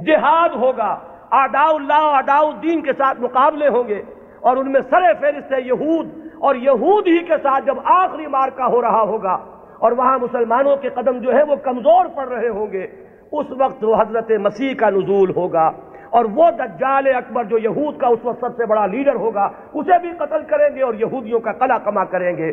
جہاد ہوگا، اعداء اللہ اعداء الدین کے ساتھ مقابلے ہوں گے، اور ان میں سر فہرست ہے یہود، اور یہود ہی کے ساتھ جب آخری مارکہ ہو رہا ہوگا اور وہاں مسلمانوں کے قدم جو ہے وہ کمزور پڑ رہے ہوں گے، اس وقت وہ حضرت مسیح کا نزول ہوگا، اور وہ دجال اکبر جو یہود کا اس وقت سب سے بڑا لیڈر ہوگا، اسے بھی قتل کریں گے اور یہودیوں کا قلع کما کریں گے۔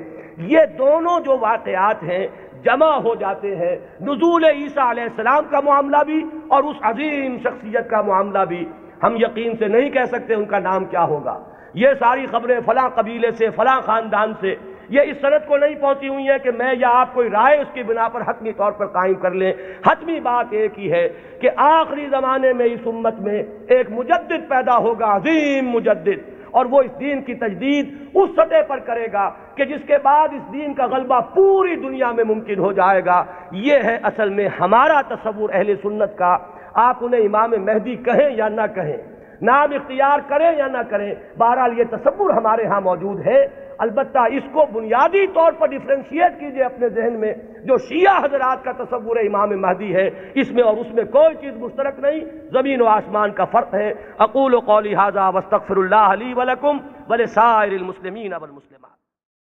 یہ دونوں جو واقعات ہیں جمع ہو جاتے ہیں، نزول عیسیٰ علیہ السلام کا معاملہ بھی اور اس عظیم شخصیت کا معاملہ بھی۔ ہم یقین سے نہیں کہہ سکتے ان کا نام کیا ہوگا، یہ ساری خبریں فلاں قبیلے سے، فلاں خاندان سے، یہ اس سند کو نہیں پہنچی ہوئی ہے کہ میں یا آپ کوئی رائے اس کی بنا پر حتمی طور پر قائم کر لیں۔ حتمی بات ایک ہی ہے کہ آخری زمانے میں اس امت میں ایک مجدد پیدا ہوگا، عظیم مجدد، اور وہ اس دین کی تجدید اس سطح پر کرے گا کہ جس کے بعد اس دین کا غلبہ پوری دنیا میں ممکن ہو جائے گا۔ یہ ہے اصل میں ہمارا تصور اہل سنت کا۔ آپ انہیں امام مہدی کہیں یا نہ کہیں، نام اختیار کریں یا نہ کریں، بہرحال یہ تصور ہمارے ہاں موجود ہے۔ البتہ اس کو بنیادی طور پر ڈیفرینشیٹ کیجئے اپنے ذہن میں، جو شیعہ حضرات کا تصور امام مہدی ہے، اس میں اور اس میں کوئی چیز مشترک نہیں، زمین و آسمان کا فرق ہے۔ اقول قولی ھذا واستغفر اللہ لی ولکم ولسائر المسلمین والمسلمات۔